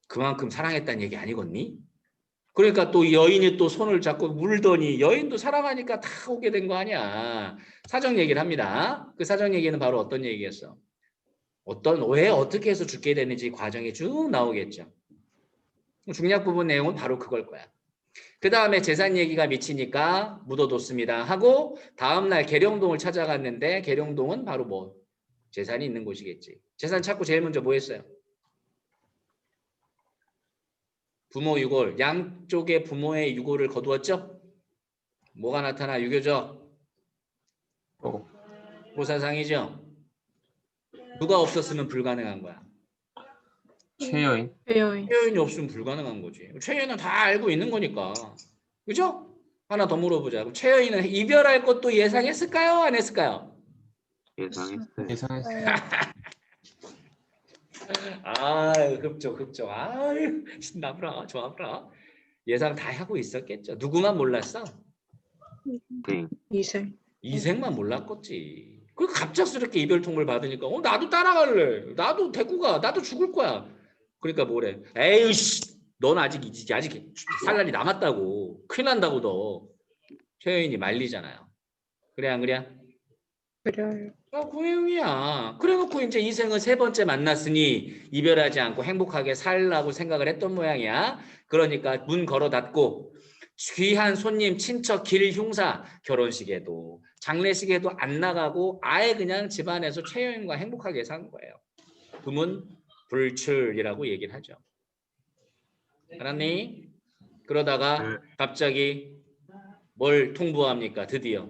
그만큼 사랑했다는 얘기 아니겠니? 그러니까 또 여인이 또 손을 잡고 물더니 여인도 사랑하니까 다 오게 된 거 아니야. 사정 얘기를 합니다. 그 사정 얘기는 바로 어떤 얘기였어? 왜 어떻게 해서 죽게 되는지 과정이 쭉 나오겠죠. 중요한 부분 내용은 바로 그걸 거야. 그 다음에 재산 얘기가 미치니까 묻어뒀습니다 하고 다음날 계룡동을 찾아갔는데 계룡동은 바로 뭐 재산이 있는 곳이겠지. 재산 찾고 제일 먼저 뭐 했어요? 부모 유골, 양쪽의 부모의 유골을 거두었죠? 뭐가 나타나? 유교적 고사상이죠? 누가 없었으면 불가능한 거야. 최여인. 여인. 최여인이 없으면 불가능한 거지. 최여인은 다 알고 있는 거니까. 그죠? 하나 더 물어보자. 그럼 최여인은 이별할 것도 예상했을까요? 안 했을까요? 예상했어요. 예상했어요. 아유, 흡족. 아유, 신나구나. 좋아구나. 예상 다 하고 있었겠죠. 누구만 몰랐어? 네. 이생. 이생만 몰랐겠지. 그 갑작스럽게 이별 통보를 받으니까 나도 따라갈래. 나도 데리고 가. 나도 죽을 거야. 그러니까 뭐래? 에이씨, 넌 아직 살 날이 남았다고. 큰일 난다고 너. 최여인이 말리잖아요. 그래 안 그래? 그래요. 그 내용이야. 그래놓고 이제 이생은 세 번째 만났으니 이별하지 않고 행복하게 살라고 생각을 했던 모양이야. 그러니까 문 걸어 닫고 귀한 손님, 친척, 길 흉사 결혼식에도 장례식에도 안 나가고 아예 그냥 집안에서 최여인과 행복하게 산 거예요. 금은 불출이라고 얘기를 하죠. 알았니? 그러다가 갑자기 뭘 통보합니까? 드디어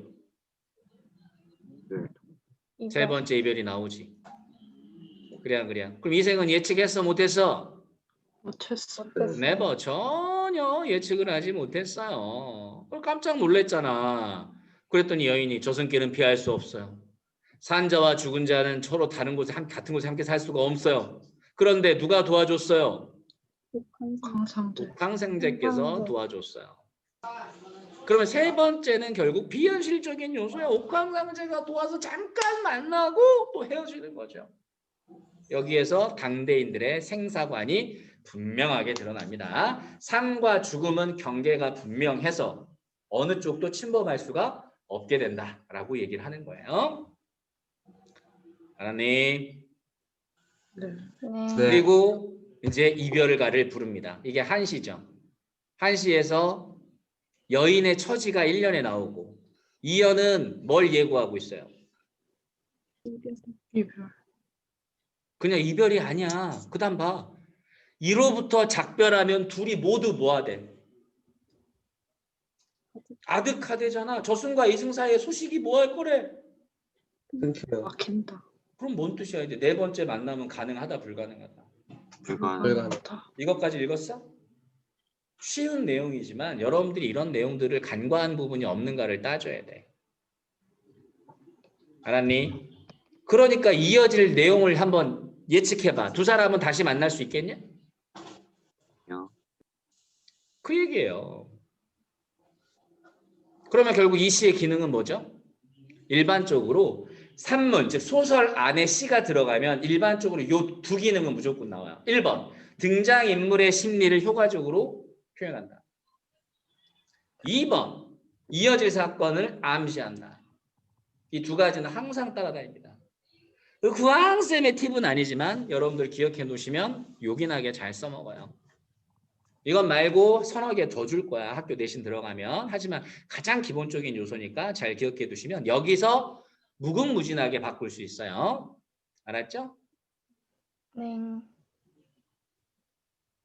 세 번째 이별이 나오지. 그래 안 그래? 그럼 이생은 예측했어 못했어? 못했어. 네버 전혀 예측을 하지 못했어요. 깜짝 놀랬잖아. 그랬더니 여인이 저승길은 피할 수 없어요. 산자와 죽은 자는 서로 다른 곳에 같은 곳에 함께 살 수가 없어요. 그런데 누가 도와줬어요? 강상제. 옥황생제께서 도와줬어요. 그러면 세 번째는 결국 비현실적인 요소야. 옥황상제가 도와서 잠깐 만나고 또 헤어지는 거죠. 여기에서 당대인들의 생사관이 분명하게 드러납니다. 삶과 죽음은 경계가 분명해서 어느 쪽도 침범할 수가 없게 된다라고 얘기를 하는 거예요. 알았니? 네. 네. 그리고 이제 이별가를 부릅니다. 이게 한시죠. 한시에서 여인의 처지가 1년에 나오고 이연은 뭘 예고하고 있어요? 이별. 그냥 이별이 아니야. 그 다음 봐. 이로부터 작별하면 둘이 모두 뭐가 돼? 아득하대잖아. 저승과 이승 사이에 소식이 뭐 할 거래? 끊겨요. 막힌다. 그럼 뭔 뜻이야? 이제 네 번째 만남은 가능하다, 불가능하다. 불가능. 이것까지 읽었어? 쉬운 내용이지만 여러분들이 이런 내용들을 간과한 부분이 없는가를 따져야 돼. 알았니? 그러니까 이어질 내용을 한번 예측해봐. 두 사람은 다시 만날 수 있겠냐? 그 얘기예요. 그러면 결국 이 시의 기능은 뭐죠? 일반적으로 산문, 즉 소설 안에 시가 들어가면 일반적으로 요 두 기능은 무조건 나와요. 1번, 등장인물의 심리를 효과적으로 표현한다. 2번, 이어질 사건을 암시한다. 이 두 가지는 항상 따라다닙니다. 구황쌤의 팁은 아니지만 여러분들 기억해 놓으시면 요긴하게 잘 써먹어요. 이건 말고 서너 개 더 줄 거야. 학교 내신 들어가면. 하지만 가장 기본적인 요소니까 잘 기억해 두시면 여기서 무궁무진하게 바꿀 수 있어요. 알았죠? 네.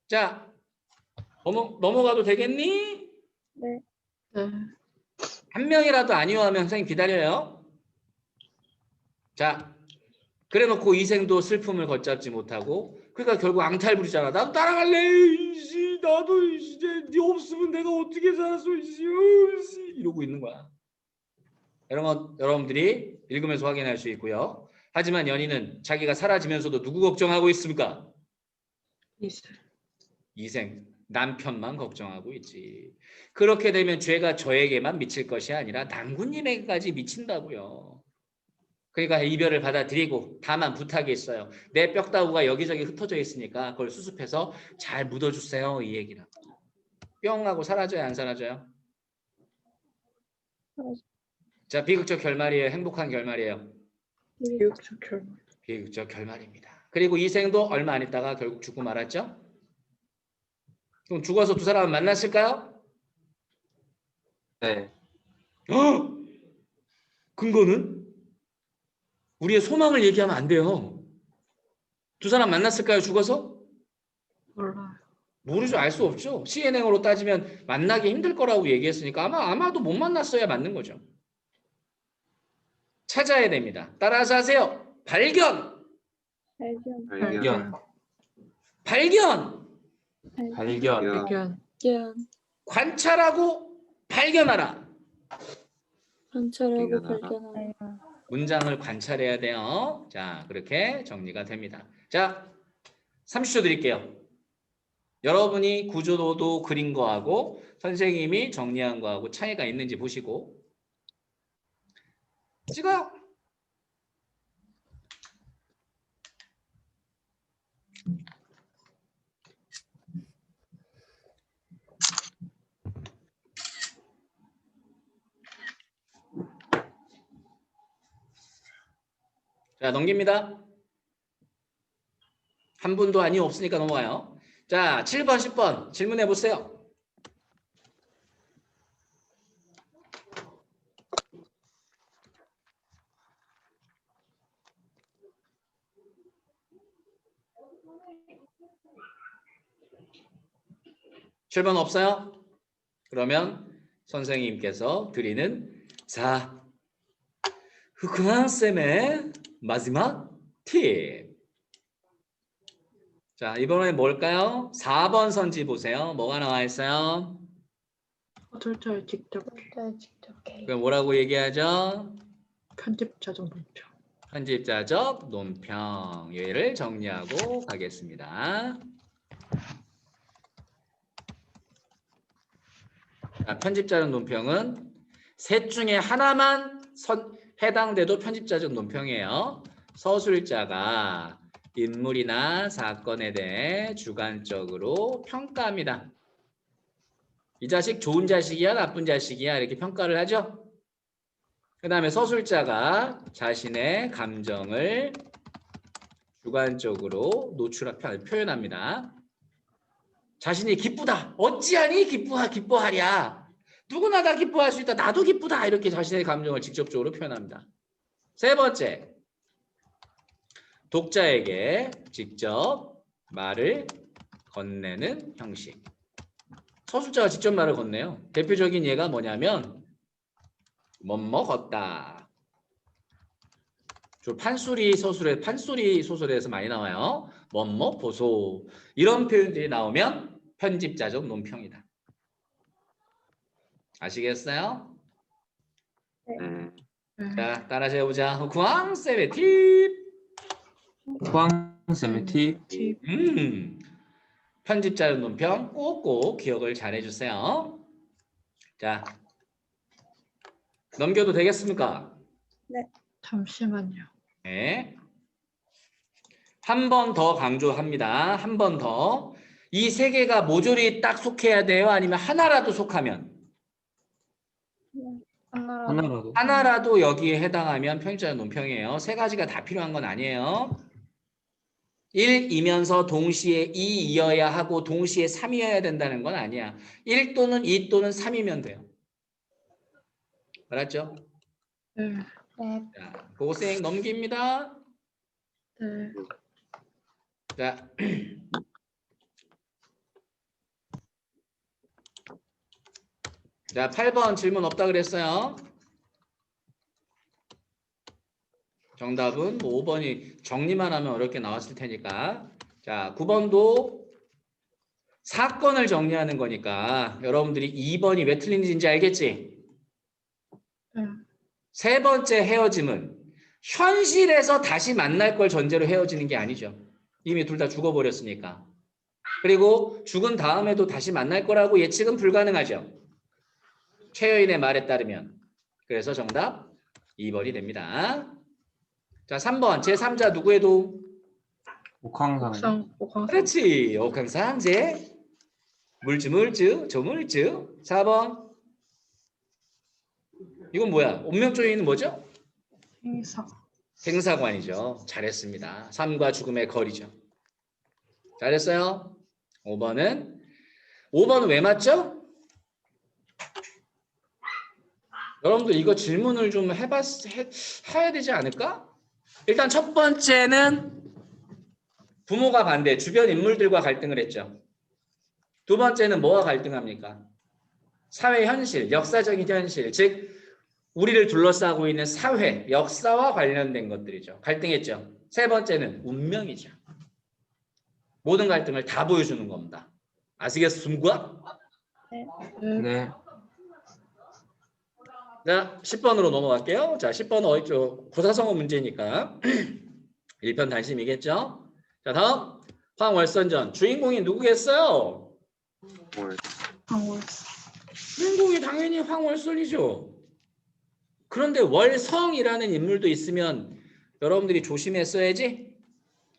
자, 넘어가도 되겠니? 네. 네. 한 명이라도 아니오하면 선생님 기다려요. 자, 그래놓고 이생도 슬픔을 걷잡지 못하고 그러니까 결국 앙탈 부리잖아. 나도 따라갈래. 이씨, 나도 이제 네 없으면 내가 어떻게 살았어. 이씨, 이러고 있는 거야. 여러분들이 읽으면서 확인할 수 있고요. 하지만 연희는 자기가 사라지면서도 누구 걱정하고 있습니까? 이생. 이생, 남편만 걱정하고 있지. 그렇게 되면 죄가 저에게만 미칠 것이 아니라 남군님에게까지 미친다고요. 그러니까 이별을 받아들이고 다만 부탁이 있어요. 내 뼈다구가 여기저기 흩어져 있으니까 그걸 수습해서 잘 묻어주세요. 이 얘기는. 뿅 하고 사라져요? 안 사라져요? 자, 비극적 결말이에요? 행복한 결말이에요? 비극적 결말. 비극적 결말입니다. 그리고 이생도 얼마 안 있다가 결국 죽고 말았죠? 그럼 죽어서 두 사람은 만났을까요? 네. 근거는? 우리의 소망을 얘기하면 안 돼요. 두 사람 만났을까요? 죽어서? 몰라요. 모르죠. 알 수 없죠. 시행으로 따지면 만나기 힘들 거라고 얘기했으니까 아마도 못 만났어야 맞는 거죠. 찾아야 됩니다. 따라서 하세요. 발견! 발견. 발견! 발견. 발견. 예. 관찰하고 발견하라. 관찰하고 발견하라. 발견하라. 문장을 관찰해야 돼요. 자, 그렇게 정리가 됩니다. 자, 30초 드릴게요. 여러분이 구조도 그린 거하고 선생님이 정리한 거하고 차이가 있는지 보시고 찍어. 자, 넘깁니다. 한 분도 아니 없으니까 넘어가요. 자, 7번, 10번 질문해 보세요. 질문 없어요? 그러면 선생님께서 드리는 자, 후크한쌤의 마지막 팁. 자, 이번에 뭘까요? 4번 선지 보세요. 뭐가 나와 있어요? 서술자의 직접 글자를 직접 개입. 그럼 뭐라고 얘기하죠? 편집자적 논평. 편집자적 논평. 얘를 정리하고 가겠습니다. 자, 편집자적 논평은 셋 중에 하나만 해당돼도 편집자적 논평이에요. 서술자가 인물이나 사건에 대해 주관적으로 평가합니다. 이 자식 좋은 자식이야, 나쁜 자식이야 이렇게 평가를 하죠. 그 다음에 서술자가 자신의 감정을 주관적으로 표현합니다. 자신이 기쁘다. 어찌하니 기뻐하랴. 누구나 다 기뻐할 수 있다. 나도 기쁘다. 이렇게 자신의 감정을 직접적으로 표현합니다. 세 번째, 독자에게 직접 말을 건네는 형식. 서술자가 직접 말을 건네요. 대표적인 예가 뭐냐면 뭐 먹었다. 주로 판소리 소설에서 많이 나와요. 뭐뭐 보소. 이런 표현들이 나오면 편집자적 논평이다. 아시겠어요? 네. 자, 따라서 해보자. 구왕쌤의 팁. 후왕쌤의 팁. 편집자적 논평 꼭꼭 기억을 잘 해주세요. 자, 넘겨도 되겠습니까? 잠시만요. 네. 한 번 더 강조합니다. 한 번 더. 이 세 개가 모조리 딱 속해야 돼요? 아니면 하나라도 속하면? 하나라도. 하나라도 여기에 해당하면 편집자적 논평이에요. 세 가지가 다 필요한 건 아니에요. 1이면서 동시에 2이어야 하고 동시에 3이어야 된다는 건 아니야. 1 또는 2 또는 3이면 돼요. 알았죠? 네. 네. 자, 고생 넘깁니다. 네. 자, 자, 8번 질문 없다 그랬어요. 정답은 뭐 5번이 정리만 하면 어렵게 나왔을 테니까. 자, 9번도 사건을 정리하는 거니까 여러분들이 2번이 왜 틀린지 알겠지? 네. 세 번째 헤어짐은 현실에서 다시 만날 걸 전제로 헤어지는 게 아니죠. 이미 둘 다 죽어버렸으니까. 그리고 죽은 다음에도 다시 만날 거라고 예측은 불가능하죠. 최여인의 말에 따르면. 그래서 정답 2번이 됩니다. 자, 3번 제3자 누구의 도움? 옥황상. 옥황상. 그렇지. 옥황상제. 물주 조물주. 4번 이건 뭐야? 운명조인은 뭐죠? 행사. 행사관이죠. 잘했습니다. 삶과 죽음의 거리죠. 잘했어요. 5번은 왜 맞죠? 여러분들 이거 질문을 좀 해야 되지 않을까? 일단 첫 번째는 부모가 반대, 주변 인물들과 갈등을 했죠. 두 번째는 뭐와 갈등합니까? 사회 현실, 역사적인 현실, 즉 우리를 둘러싸고 있는 사회, 역사와 관련된 것들이죠. 갈등했죠. 세 번째는 운명이죠. 모든 갈등을 다 보여주는 겁니다. 아시겠습니까? 네. 자, 10번으로 넘어갈게요. 자, 10번은 어디죠? 고사성어 문제니까 1편 단심이겠죠? 자, 다음 황월선전 주인공이 누구겠어요? 월. 황월선. 주인공이 당연히 황월선이죠. 그런데 월성이라는 인물도 있으면 여러분들이 조심했어야지.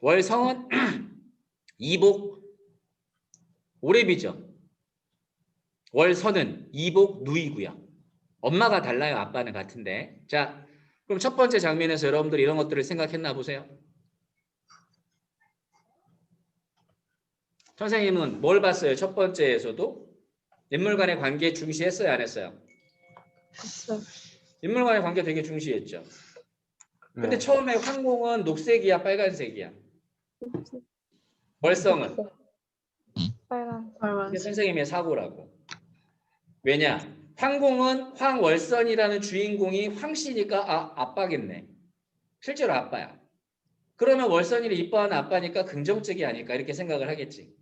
월성은 이복 오래비죠. 월선은 이복 누이고요. 엄마가 달라요. 아빠는 같은데. 자, 그럼 첫 번째 장면에서 여러분들이 이런 것들을 생각했나 보세요. 선생님은 뭘 봤어요? 첫 번째에서도 인물 간의 관계 중시했어요? 안 했어요? 했어요. 인물 간의 관계 되게 중시했죠. 근데 네. 처음에 황공은 녹색이야, 빨간색이야? 월성은? 빨간. 이게 빨간색. 선생님의 사고라고. 왜냐? 황공은 황월선이라는 주인공이 황씨니까 아빠겠네. 실제로 아빠야. 그러면 월선이를 이뻐하는 아빠니까 긍정적이 아닐까 이렇게 생각을 하겠지.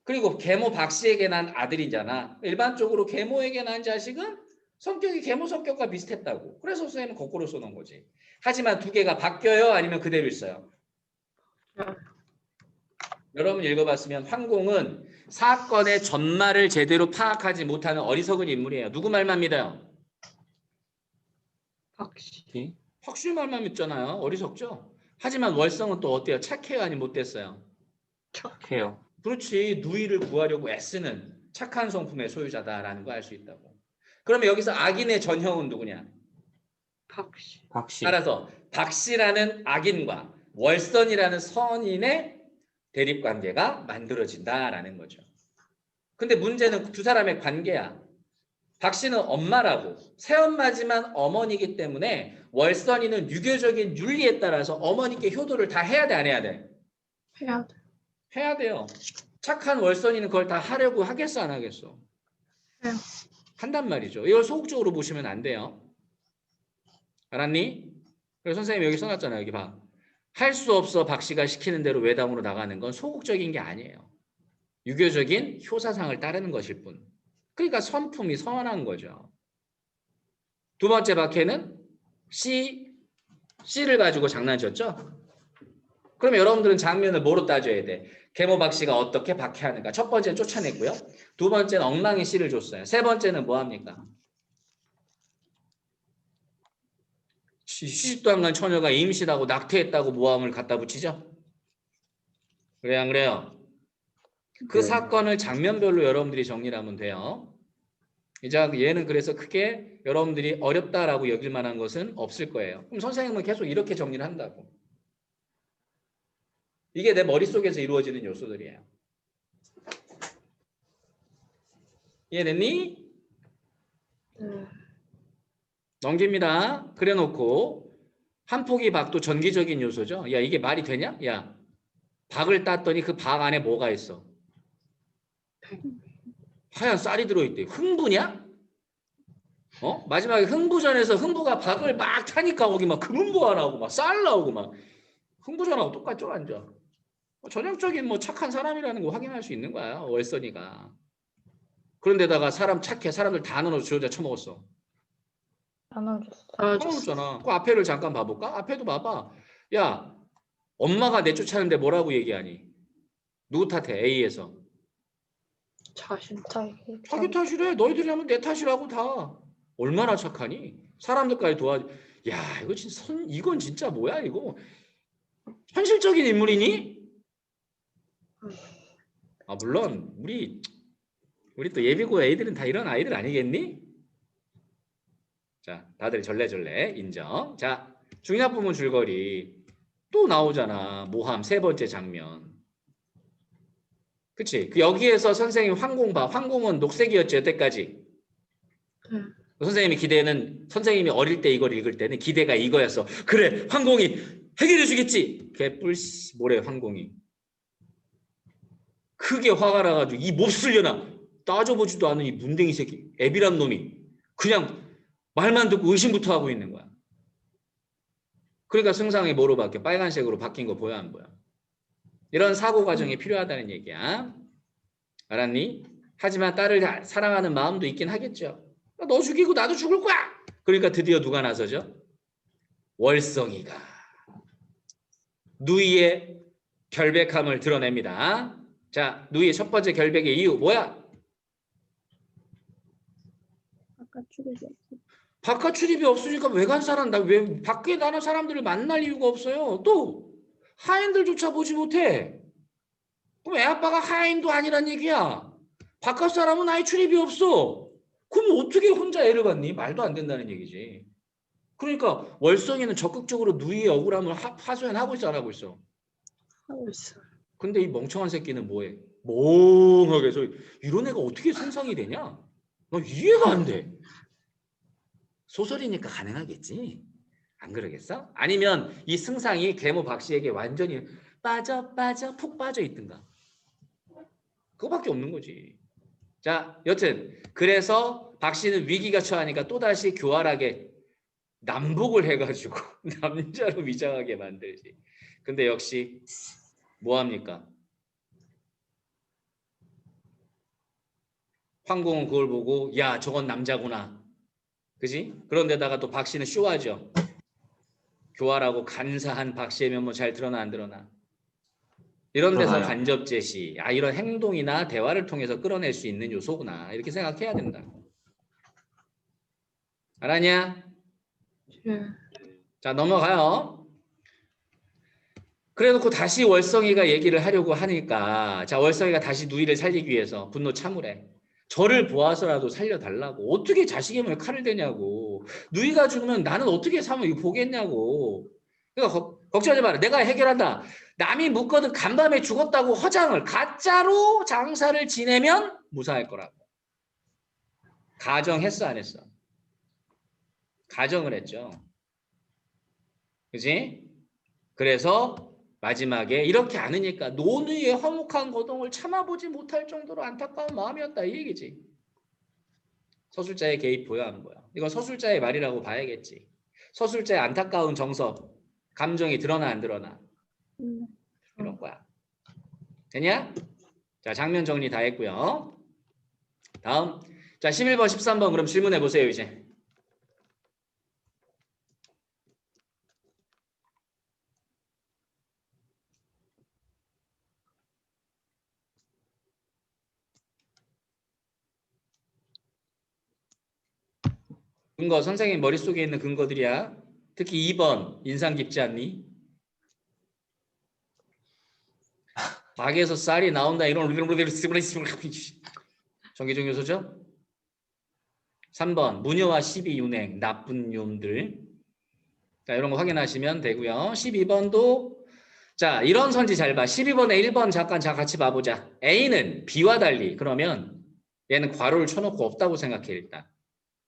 그리고 계모 박씨에게 난 아들이잖아. 일반적으로 계모에게 난 자식은 성격이 계모 성격과 비슷했다고. 그래서 선생님은 거꾸로 써놓은 거지. 하지만 두 개가 바뀌어요? 아니면 그대로 있어요? 여러분 읽어봤으면 황공은 사건의 전말을 제대로 파악하지 못하는 어리석은 인물이에요. 누구 말만 믿어요? 박씨. 확실히 말만 믿잖아요. 어리석죠? 하지만 월성은 또 어때요? 착해요? 아니면 못됐어요? 착해요. 그렇지. 누이를 구하려고 애쓰는 착한 성품의 소유자다라는 거 알 수 있다고. 그러면 여기서 악인의 전형은 누구냐? 박씨. 박씨. 따라서 박씨라는 악인과 월선이라는 선인의 대립관계가 만들어진다라는 거죠. 근데 문제는 두 사람의 관계야. 박씨는 엄마라고 새엄마지만 어머니이기 때문에 월선이는 유교적인 윤리에 따라서 어머니께 효도를 다 해야 돼, 안 해야 돼? 해야 돼. 해야 돼요. 착한 월선이는 그걸 다 하려고 하겠어, 안 하겠어? 해요. 한단 말이죠. 이걸 소극적으로 보시면 안 돼요. 알았니? 그래서 선생님 여기 써놨잖아요. 여기 봐. 할 수 없어 박씨가 시키는 대로 외당으로 나가는 건 소극적인 게 아니에요. 유교적인 효사상을 따르는 것일 뿐. 그러니까 선품이 선한 거죠. 두 번째 박해는 씨를 가지고 장난쳤죠. 그러면 여러분들은 장면을 뭐로 따져야 돼? 계모 박씨가 어떻게 박해하는가. 첫 번째는 쫓아냈고요. 두 번째는 엉망의 씨를 줬어요. 세 번째는 뭐 합니까? 시집도 안 간 처녀가 임신하고 낙태했다고 모함을 갖다 붙이죠. 그래요, 안 그래요? 그 네. 사건을 장면별로 여러분들이 정리를 하면 돼요. 이제 얘는 그래서 크게 여러분들이 어렵다라고 여길 만한 것은 없을 거예요. 그럼 선생님은 계속 이렇게 정리를 한다고. 이게 내 머릿속에서 이루어지는 요소들이에요. 이해됐니? 네. 넘깁니다. 그래놓고 한 포기 박도 전기적인 요소죠. 야, 이게 말이 되냐? 야, 박을 땄더니 그 박 안에 뭐가 있어? 하얀 쌀이 들어있대. 흥부냐? 마지막에 흥부전에서 흥부가 박을 막 타니까 거기 막 금은보화 나오고 막 쌀 나오고 막 흥부전하고 똑같죠, 완전. 전형적인 뭐 착한 사람이라는 거 확인할 수 있는 거야, 월선이가. 그런데다가 사람 착해. 사람들 다 나눠서 지 혼자 처먹었어. 나눠줬어. 처먹었잖아. 그 앞에를 잠깐 봐볼까? 앞에도 봐봐. 야, 엄마가 내쫓았는데 뭐라고 얘기하니? 누구 탓해? A에서. 자신. 자기 탓이래. 너희들이 하면 내 탓이라고 다. 얼마나 착하니? 사람들까지 도와줘. 야, 이거 진짜 이건 진짜 뭐야 이거? 현실적인 인물이니? 아, 물론 우리 또 예비고 애들은 다 이런 아이들 아니겠니? 자, 다들 절레절레 인정. 자, 중요한 부분 줄거리 또 나오잖아. 모함 세 번째 장면. 그치? 여기에서 선생님 황공 봐. 황공은 녹색이었죠, 여태까지. 네. 선생님이 기대는 선생님이 어릴 때 이걸 읽을 때는 기대가 이거였어. 그래, 황공이 해결해 주겠지. 개뿔씨 뭐래 황공이. 크게 화가 나가지고 이 몹쓸려나 따져보지도 않은 이 문댕이 새끼 애비란 놈이 그냥 말만 듣고 의심부터 하고 있는 거야. 그러니까 승상이 뭐로 바뀌어? 빨간색으로 바뀐 거 보여 안 보여? 이런 사고 과정이 필요하다는 얘기야. 알았니? 하지만 딸을 사랑하는 마음도 있긴 하겠죠. 너 죽이고 나도 죽을 거야. 그러니까 드디어 누가 나서죠? 월성이가 누이의 결백함을 드러냅니다. 자, 누이의 첫 번째 결백의 이유 뭐야? 아까 출입이 바깥 출입이 없으니까 외관 사람, 왜 밖에 나는 사람들을 만날 이유가 없어요. 또 하인들조차 보지 못해. 그럼 애 아빠가 하인도 아니란 얘기야. 바깥 사람은 아예 출입이 없어. 그럼 어떻게 혼자 애를 갖니? 말도 안 된다는 얘기지. 그러니까 월성이는 적극적으로 누이의 억울함을 하소연하고 있어, 안 하고 있어? 하고 있어요. 근데 이 멍청한 새끼는 뭐해? 멍하게 서 이런 애가 어떻게 승상이 되냐? 나 이해가 안 돼. 소설이니까 가능하겠지. 안 그러겠어? 아니면 이 승상이 계모 박 씨에게 완전히 푹 빠져 있든가. 그거밖에 없는 거지. 자, 여튼 그래서 박 씨는 위기가 처하니까 또다시 교활하게 남복을 해가지고 남자로 위장하게 만들지. 근데 역시 뭐합니까? 황공은 그걸 보고 야 저건 남자구나. 그지? 그런데다가 또 박 씨는 쇼하죠. 교활하고 간사한 박 씨의 면모 잘 드러나 안 드러나? 이런 데서 드러나요. 간접 제시, 이런 행동이나 대화를 통해서 끌어낼 수 있는 요소구나 이렇게 생각해야 된다. 알았냐? 예. 자 넘어가요. 그래놓고 다시 월성이가 얘기를 하려고 하니까 자 월성이가 다시 누이를 살리기 위해서 분노 참으래. 저를 보아서라도 살려달라고. 어떻게 자식의 몸에 칼을 대냐고. 누이가 죽으면 나는 어떻게 이거 보겠냐고. 그러니까 걱정하지 마라. 내가 해결한다. 남이 묻거든 간밤에 죽었다고 허장을 가짜로 장사를 지내면 무사할 거라고. 가정했어 안 했어? 가정을 했죠. 그지? 그래서 마지막에 이렇게 않으니까 노누이의 화목한 고동을 참아보지 못할 정도로 안타까운 마음이었다 이 얘기지. 서술자의 개입 보여 안 보여? 이건 서술자의 말이라고 봐야겠지. 서술자의 안타까운 정서, 감정이 드러나 안 드러나? 이런 거야. 되냐? 자, 장면 정리 다 했고요. 다음. 자, 11번, 13번 그럼 질문해 보세요, 이제. 근거, 선생님 머릿속에 있는 근거들이야. 특히 2번, 인상 깊지 않니? 박에서 쌀이 나온다 이런 정기적 요소죠. 3번 무녀와 12윤행 나쁜 놈들. 자 이런 거 확인하시면 되고요. 12번도 자 이런 선지 잘 봐. 12번에 1번 잠깐 같이 봐보자. A는 B와 달리 그러면 얘는 괄호를 쳐놓고 없다고 생각해 일단.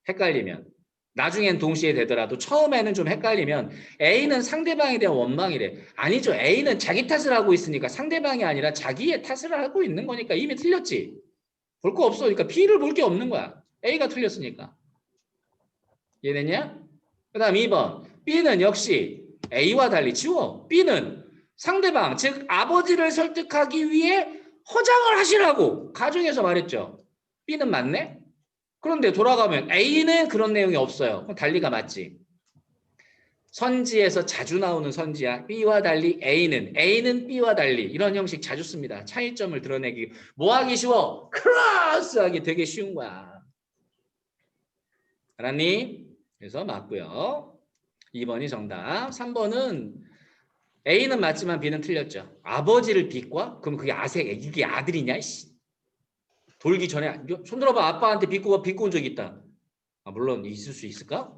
헷갈리면. 나중엔 동시에 되더라도 처음에는 좀 헷갈리면 A는 상대방에 대한 원망이래. 아니죠. A는 자기 탓을 하고 있으니까 상대방이 아니라 자기의 탓을 하고 있는 거니까 이미 틀렸지. 볼 거 없어. 그러니까 B를 볼 게 없는 거야. A가 틀렸으니까. 이해됐냐? 그 다음 2번. B는 역시 A와 달리 지워. B는 상대방, 즉 아버지를 설득하기 위해 허장을 하시라고 가정에서 말했죠. B는 맞네? 그런데 돌아가면 A는 그런 내용이 없어요. 그럼 달리가 맞지. 선지에서 자주 나오는 선지야. B와 달리 A는 B와 달리 이런 형식 자주 씁니다. 차이점을 드러내기. 뭐 하기 쉬워? 크로스하기 되게 쉬운 거야. 알았니? 그래서 맞고요. 2번이 정답. 3번은 A는 맞지만 B는 틀렸죠. 아버지를 비과? 그럼 그게 이게 아들이냐? 돌기 전에 손 들어봐. 아빠한테 비꼬 온 적 있다. 물론 있을 수 있을까?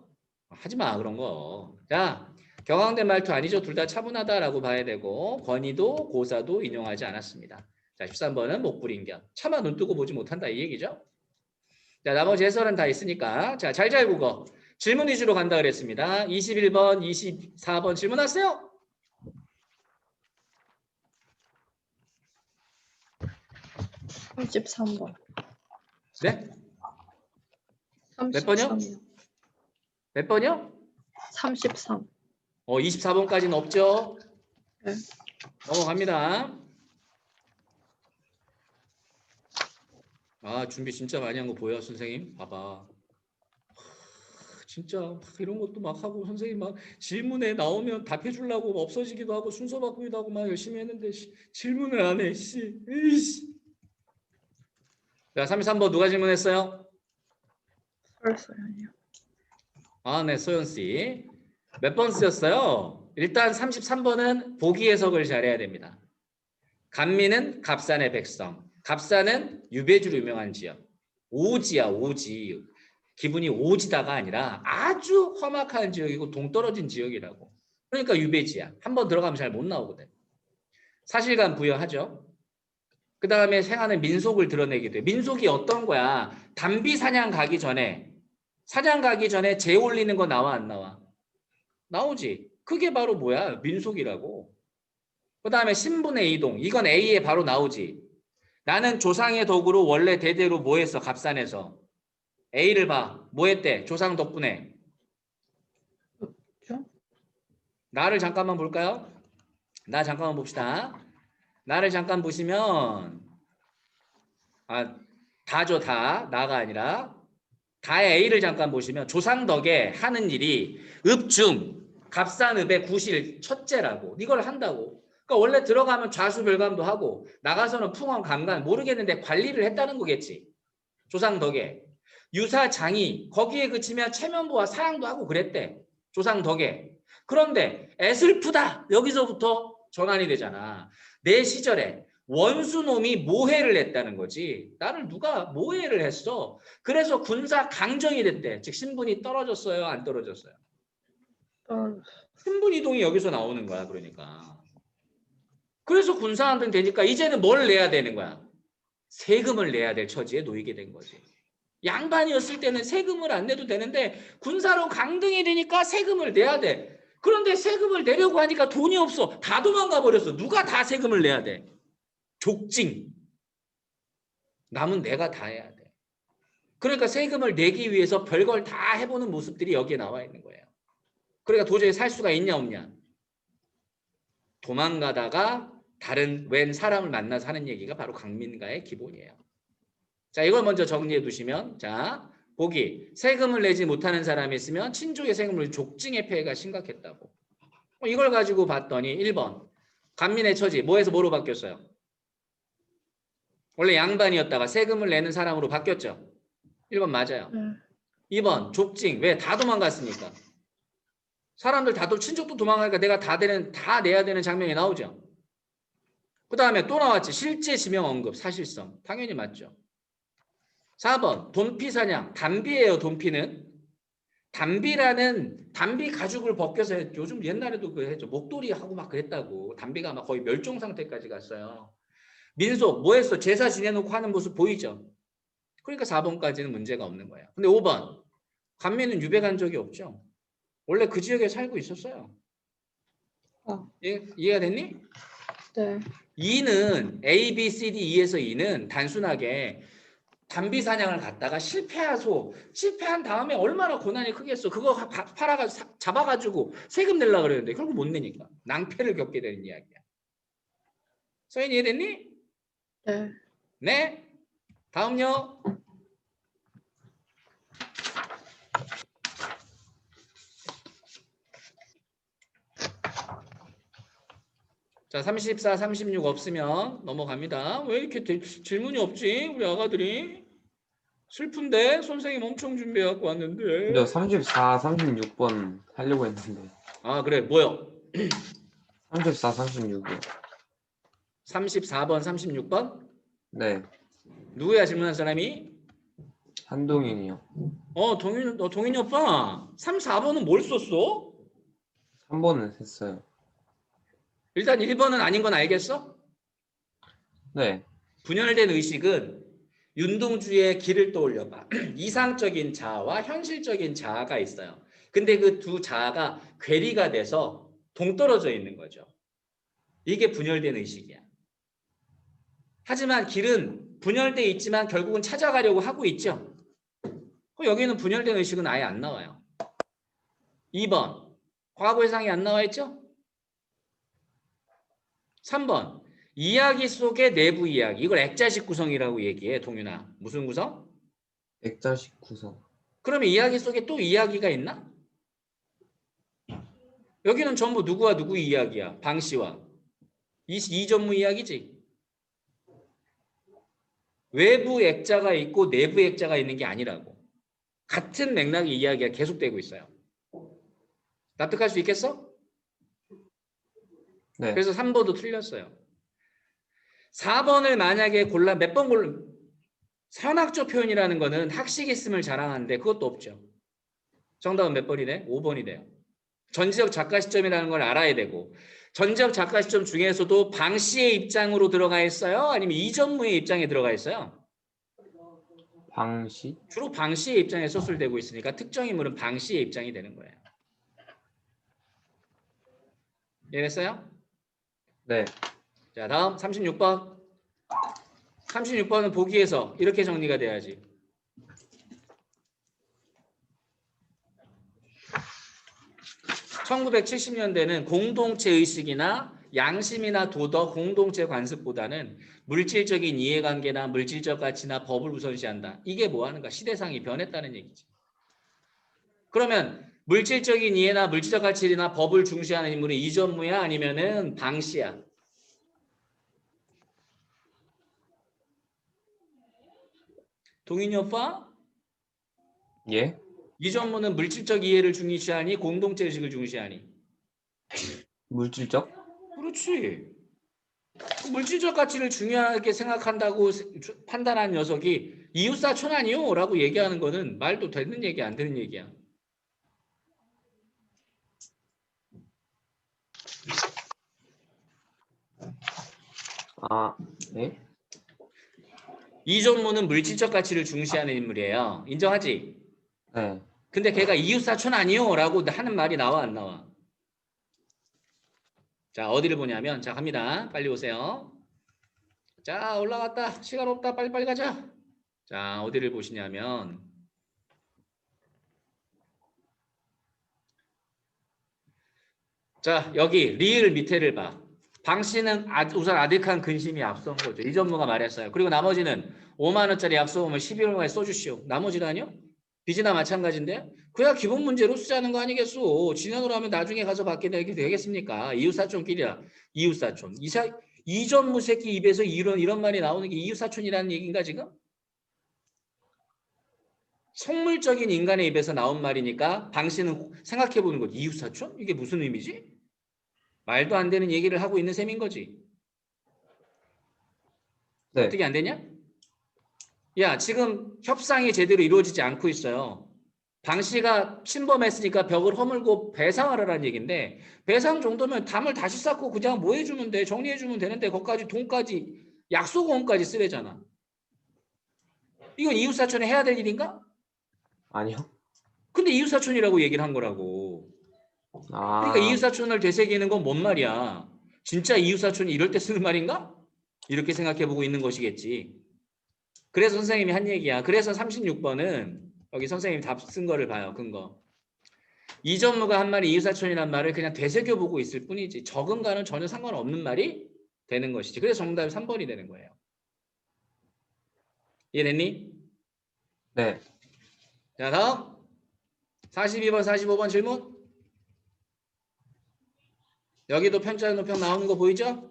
하지마 그런 거. 자 경황된 말투 아니죠. 둘 다 차분하다라고 봐야 되고 권위도 고사도 인용하지 않았습니다. 자 13번은 못 부린 겨. 차마 눈 뜨고 보지 못한다 이 얘기죠. 자 나머지 해설은 다 있으니까 자 잘 국어 질문 위주로 간다 그랬습니다. 21번 24번 질문하세요. 33번. 네? 몇 번이요? 33이요. 몇 번이요? 33. 24번까지는 없죠? 네. 넘어갑니다. 준비 진짜 많이 한 거 보여 선생님? 봐봐. 진짜 막 이런 것도 막 하고 선생님 막 질문에 나오면 답해 주려고 없어지기도 하고 순서 바꾸기도 하고 막 열심히 했는데 질문을 안 해. 씨. 에이씨. 자, 33번 누가 질문했어요? 설소연이요. 아, 네, 소연 씨. 몇 번 쓰였어요? 일단 33번은 보기 해석을 잘해야 됩니다. 감미는 갑산의 백성. 갑산은 유배주로 유명한 지역. 오지야, 오지. 기분이 오지다가 아니라 아주 험악한 지역이고 동떨어진 지역이라고. 그러니까 유배지야. 한번 들어가면 잘 못 나오거든. 사실감 부여하죠. 그 다음에 생하는 민속을 드러내기도 해. 민속이 어떤 거야? 담비 사냥 가기 전에 재 올리는 거 나와 안 나와? 나오지. 그게 바로 뭐야? 민속이라고. 그 다음에 신분의 이동. 이건 A에 바로 나오지. 나는 조상의 덕으로 원래 대대로 뭐 했어? 갑산에서. A를 봐. 뭐 했대? 조상 덕분에. 그죠? 나를 잠깐만 볼까요? 나 잠깐만 봅시다. 나를 잠깐 보시면 다죠. 다. 나가 아니라 다의 A를 잠깐 보시면 조상 덕에 하는 일이 읍중, 갑산읍의 구실 첫째라고. 이걸 한다고. 그러니까 원래 들어가면 좌수별감도 하고 나가서는 풍원 감간 모르겠는데 관리를 했다는 거겠지. 조상 덕에. 유사장이 거기에 그치면 체면부와 사양도 하고 그랬대. 조상 덕에. 그런데 애슬프다. 여기서부터 전환이 되잖아. 내 시절에 원수놈이 모해를 했다는 거지. 나를 누가 모해를 했어. 그래서 군사 강정이 됐대. 즉 신분이 떨어졌어요? 안 떨어졌어요? 신분 이동이 여기서 나오는 거야. 그러니까. 그래서 군사안등 되니까 이제는 뭘 내야 되는 거야? 세금을 내야 될 처지에 놓이게 된 거지. 양반이었을 때는 세금을 안 내도 되는데 군사로 강등이 되니까 세금을 내야 돼. 그런데 세금을 내려고 하니까 돈이 없어. 다 도망가 버렸어. 누가 다 세금을 내야 돼? 족징. 남은 내가 다 해야 돼. 그러니까 세금을 내기 위해서 별걸 다 해보는 모습들이 여기에 나와 있는 거예요. 그러니까 도저히 살 수가 있냐 없냐. 도망가다가 다른 웬 사람을 만나서 하는 얘기가 바로 강민가의 기본이에요. 자, 이걸 먼저 정리해 두시면, 자, 보기. 세금을 내지 못하는 사람이 있으면 친족의 세금을 족징의 폐해가 심각했다고. 이걸 가지고 봤더니 1번. 간민의 처지. 뭐에서 뭐로 바뀌었어요? 원래 양반이었다가 세금을 내는 사람으로 바뀌었죠. 1번 맞아요. 2번 족징. 왜? 다 도망갔으니까. 사람들 다도 친족도 도망가니까 내가 다 내야 되는 장면이 나오죠. 그 다음에 또 나왔지. 실제 지명 언급 사실성. 당연히 맞죠. 4번 돈피 사냥. 담비예요. 돈피는. 담비라는 담비 가죽을 벗겨서 요즘 옛날에도 그 했죠. 목도리 하고 막 그랬다고. 담비가 막 거의 멸종 상태까지 갔어요. 민속 뭐 했어? 제사 지내놓고 하는 모습 보이죠? 그러니까 4번까지는 문제가 없는 거예요. 근데 5번 간민은 유배 간 적이 없죠. 원래 그 지역에 살고 있었어요. 이해가 됐니? 네. 2는 A, B, C, D, E에서 2는 단순하게 담비 사냥을 갔다가 실패한 다음에 얼마나 고난이 크겠어. 그거 잡아가지고 세금 내려고 그랬는데 결국 못 내니까 낭패를 겪게 되는 이야기야. 서인 이해됐니? 네. 네. 다음요. 자, 34, 36 없으면 넘어갑니다. 왜 이렇게 질문이 없지? 우리 아가들이. 슬픈데 선생님 엄청 준비해 갖고 왔는데. 저 34, 36번 하려고 했는데. 아, 그래. 뭐요? 34, 36이요. 34번, 36번? 네. 누구야 질문한 사람이? 한동인이요. 동인이 오빠. 3, 4번은 뭘 썼어? 3번은 했어요. 일단 1번은 아닌 건 알겠어? 네. 분열된 의식은 윤동주의 길을 떠올려봐. 이상적인 자아와 현실적인 자아가 있어요. 근데 그 두 자아가 괴리가 돼서 동떨어져 있는 거죠. 이게 분열된 의식이야. 하지만 길은 분열돼 있지만 결국은 찾아가려고 하고 있죠. 여기는 분열된 의식은 아예 안 나와요. 2번. 과거회상이 안 나와 있죠? 3번. 이야기 속의 내부 이야기. 이걸 액자식 구성이라고 얘기해, 동윤아. 무슨 구성? 액자식 구성. 그러면 이야기 속에 또 이야기가 있나? 여기는 전부 누구와 누구 이야기야? 방 씨와 이전무 이야기지. 외부 액자가 있고 내부 액자가 있는 게 아니라고. 같은 맥락의 이야기가 계속되고 있어요. 납득할 수 있겠어? 네. 그래서 3번도 틀렸어요. 4번을 만약에 골라 몇 번 골라 선학적 표현이라는 거는 학식 있음을 자랑하는데 그것도 없죠. 정답은 몇 번이네? 5번이네요. 전지적 작가 시점이라는 걸 알아야 되고 전지적 작가 시점 중에서도 방 씨의 입장으로 들어가 있어요? 아니면 이전무의 입장에 들어가 있어요? 방시? 주로 방 씨의 입장에 서술되고 있으니까 특정 인물은 방 씨의 입장이 되는 거예요. 이해됐어요? 네. 자, 다음 36번. 36번은 보기에서 이렇게 정리가 돼야지. (1970년대는) 공동체 의식이나 양심이나 도덕, 공동체 관습보다는 물질적인 이해관계나 물질적 가치나 법을 우선시한다. 이게 뭐 하는가? 시대상이 변했다는 얘기지. 그러면 물질적인 이해나 물질적 가치나 법을 중시하는 인물은 이전무야? 아니면은 방 씨야? 동인이 오빠? 예? 이전무는 물질적 이해를 중시하니 공동체 의식을 중시하니? 물질적? 그렇지. 물질적 가치를 중요하게 생각한다고 판단한 녀석이 이웃사촌 아니요? 라고 얘기하는 거는 말도 되는 얘기 안 되는 얘기야. 아, 네? 이전무는 물질적 가치를 중시하는 인물이에요. 인정하지? 네. 근데 걔가 이웃사촌 아니요? 라고 하는 말이 나와 안 나와? 자, 어디를 보냐면 자, 갑니다. 빨리 오세요. 자, 올라갔다. 시간 없다. 빨리빨리 가자. 자, 어디를 보시냐면 자, 여기 리을 밑에를 봐. 방 씨는 우선 아득한 근심이 앞선 거죠. 이전무가 말했어요. 그리고 나머지는 5만 원짜리 약속하면 12월에 써주시오. 나머지라뇨? 빚이나 마찬가지인데? 그야 기본 문제로 쓰자는 거 아니겠소. 지난으로 하면 나중에 가서 받게 되겠습니까? 이웃사촌끼리야. 이웃사촌. 이전무 새끼 입에서 이런 말이 나오는 게 이웃사촌이라는 얘기인가 지금? 속물적인 인간의 입에서 나온 말이니까 방 씨는 생각해보는 거지. 이웃사촌? 이게 무슨 의미지? 말도 안 되는 얘기를 하고 있는 셈인 거지. 네. 어떻게 안 되냐? 야, 지금 협상이 제대로 이루어지지 않고 있어요. 방 씨가 침범했으니까 벽을 허물고 배상을 하라는 얘기인데 배상 정도면 담을 다시 쌓고 그냥 뭐 해주면 돼? 정리해주면 되는데 거기까지 돈까지 약속원까지 쓰래잖아. 이건 이웃사촌이 해야 될 일인가? 아니요. 근데 이웃사촌이라고 얘기를 한 거라고. 아, 그러니까 이웃사촌을 되새기는 건 뭔 말이야? 진짜 이웃사촌이 이럴 때 쓰는 말인가? 이렇게 생각해보고 있는 것이겠지. 그래서 선생님이 한 얘기야. 그래서 36번은 여기 선생님이 답 쓴 거를 봐요. 근거. 이전무가 한 말이 이웃사촌이란 말을 그냥 되새겨보고 있을 뿐이지 적음과는 전혀 상관없는 말이 되는 것이지. 그래서 정답이 3번이 되는 거예요. 이해됐니? 네. 자, 다음 42번 45번 질문. 여기도 편자 노평 나오는 거 보이죠?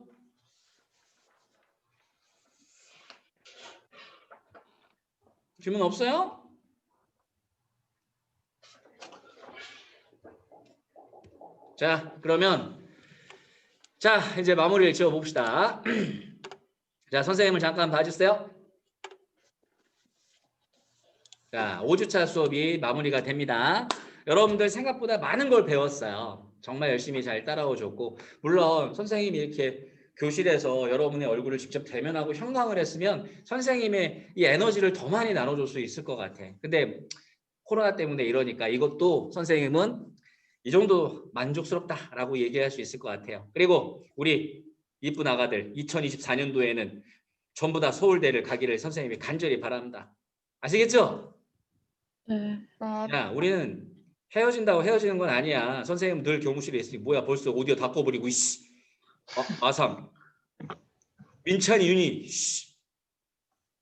질문 없어요? 자, 그러면 자, 이제 마무리를 지어 봅시다. 자, 선생님을 잠깐 봐주세요. 자, 5주차 수업이 마무리가 됩니다. 여러분들 생각보다 많은 걸 배웠어요. 정말 열심히 잘 따라오셨고 물론 선생님이 이렇게 교실에서 여러분의 얼굴을 직접 대면하고 형광을 했으면 선생님의 이 에너지를 더 많이 나눠줄 수 있을 것 같아. 근데 코로나 때문에 이러니까 이것도 선생님은 이 정도 만족스럽다라고 얘기할 수 있을 것 같아요. 그리고 우리 이쁜 아가들 2024년도에는 전부 다 서울대를 가기를 선생님이 간절히 바랍니다. 아시겠죠? 네. 네. 야, 우리는 헤어진다고 헤어지는 건 아니야. 선생님 늘 교무실에 있으니 뭐야 벌써 오디오 다 꺼버리고 이씨. 아삼 민찬이 윤희 씨.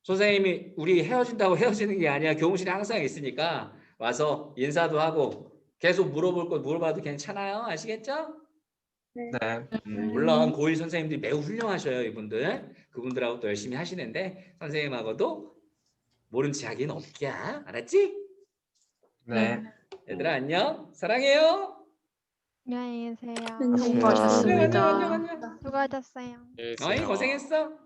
선생님이 우리 헤어진다고 헤어지는 게 아니야. 교무실에 항상 있으니까 와서 인사도 하고 계속 물어볼 거 물어봐도 괜찮아요. 아시겠죠? 네. 물론 고1 선생님들이 매우 훌륭하셔요. 이분들. 그분들하고 또 열심히 하시는데 선생님하고도 모른 체 하기는 없기야. 알았지? 네. 얘들아 안녕. 사랑해요. 안녕히 계세요. 안녕. 수고하셨습니다. 안녕. 수고하셨어요. 어이 고생했어.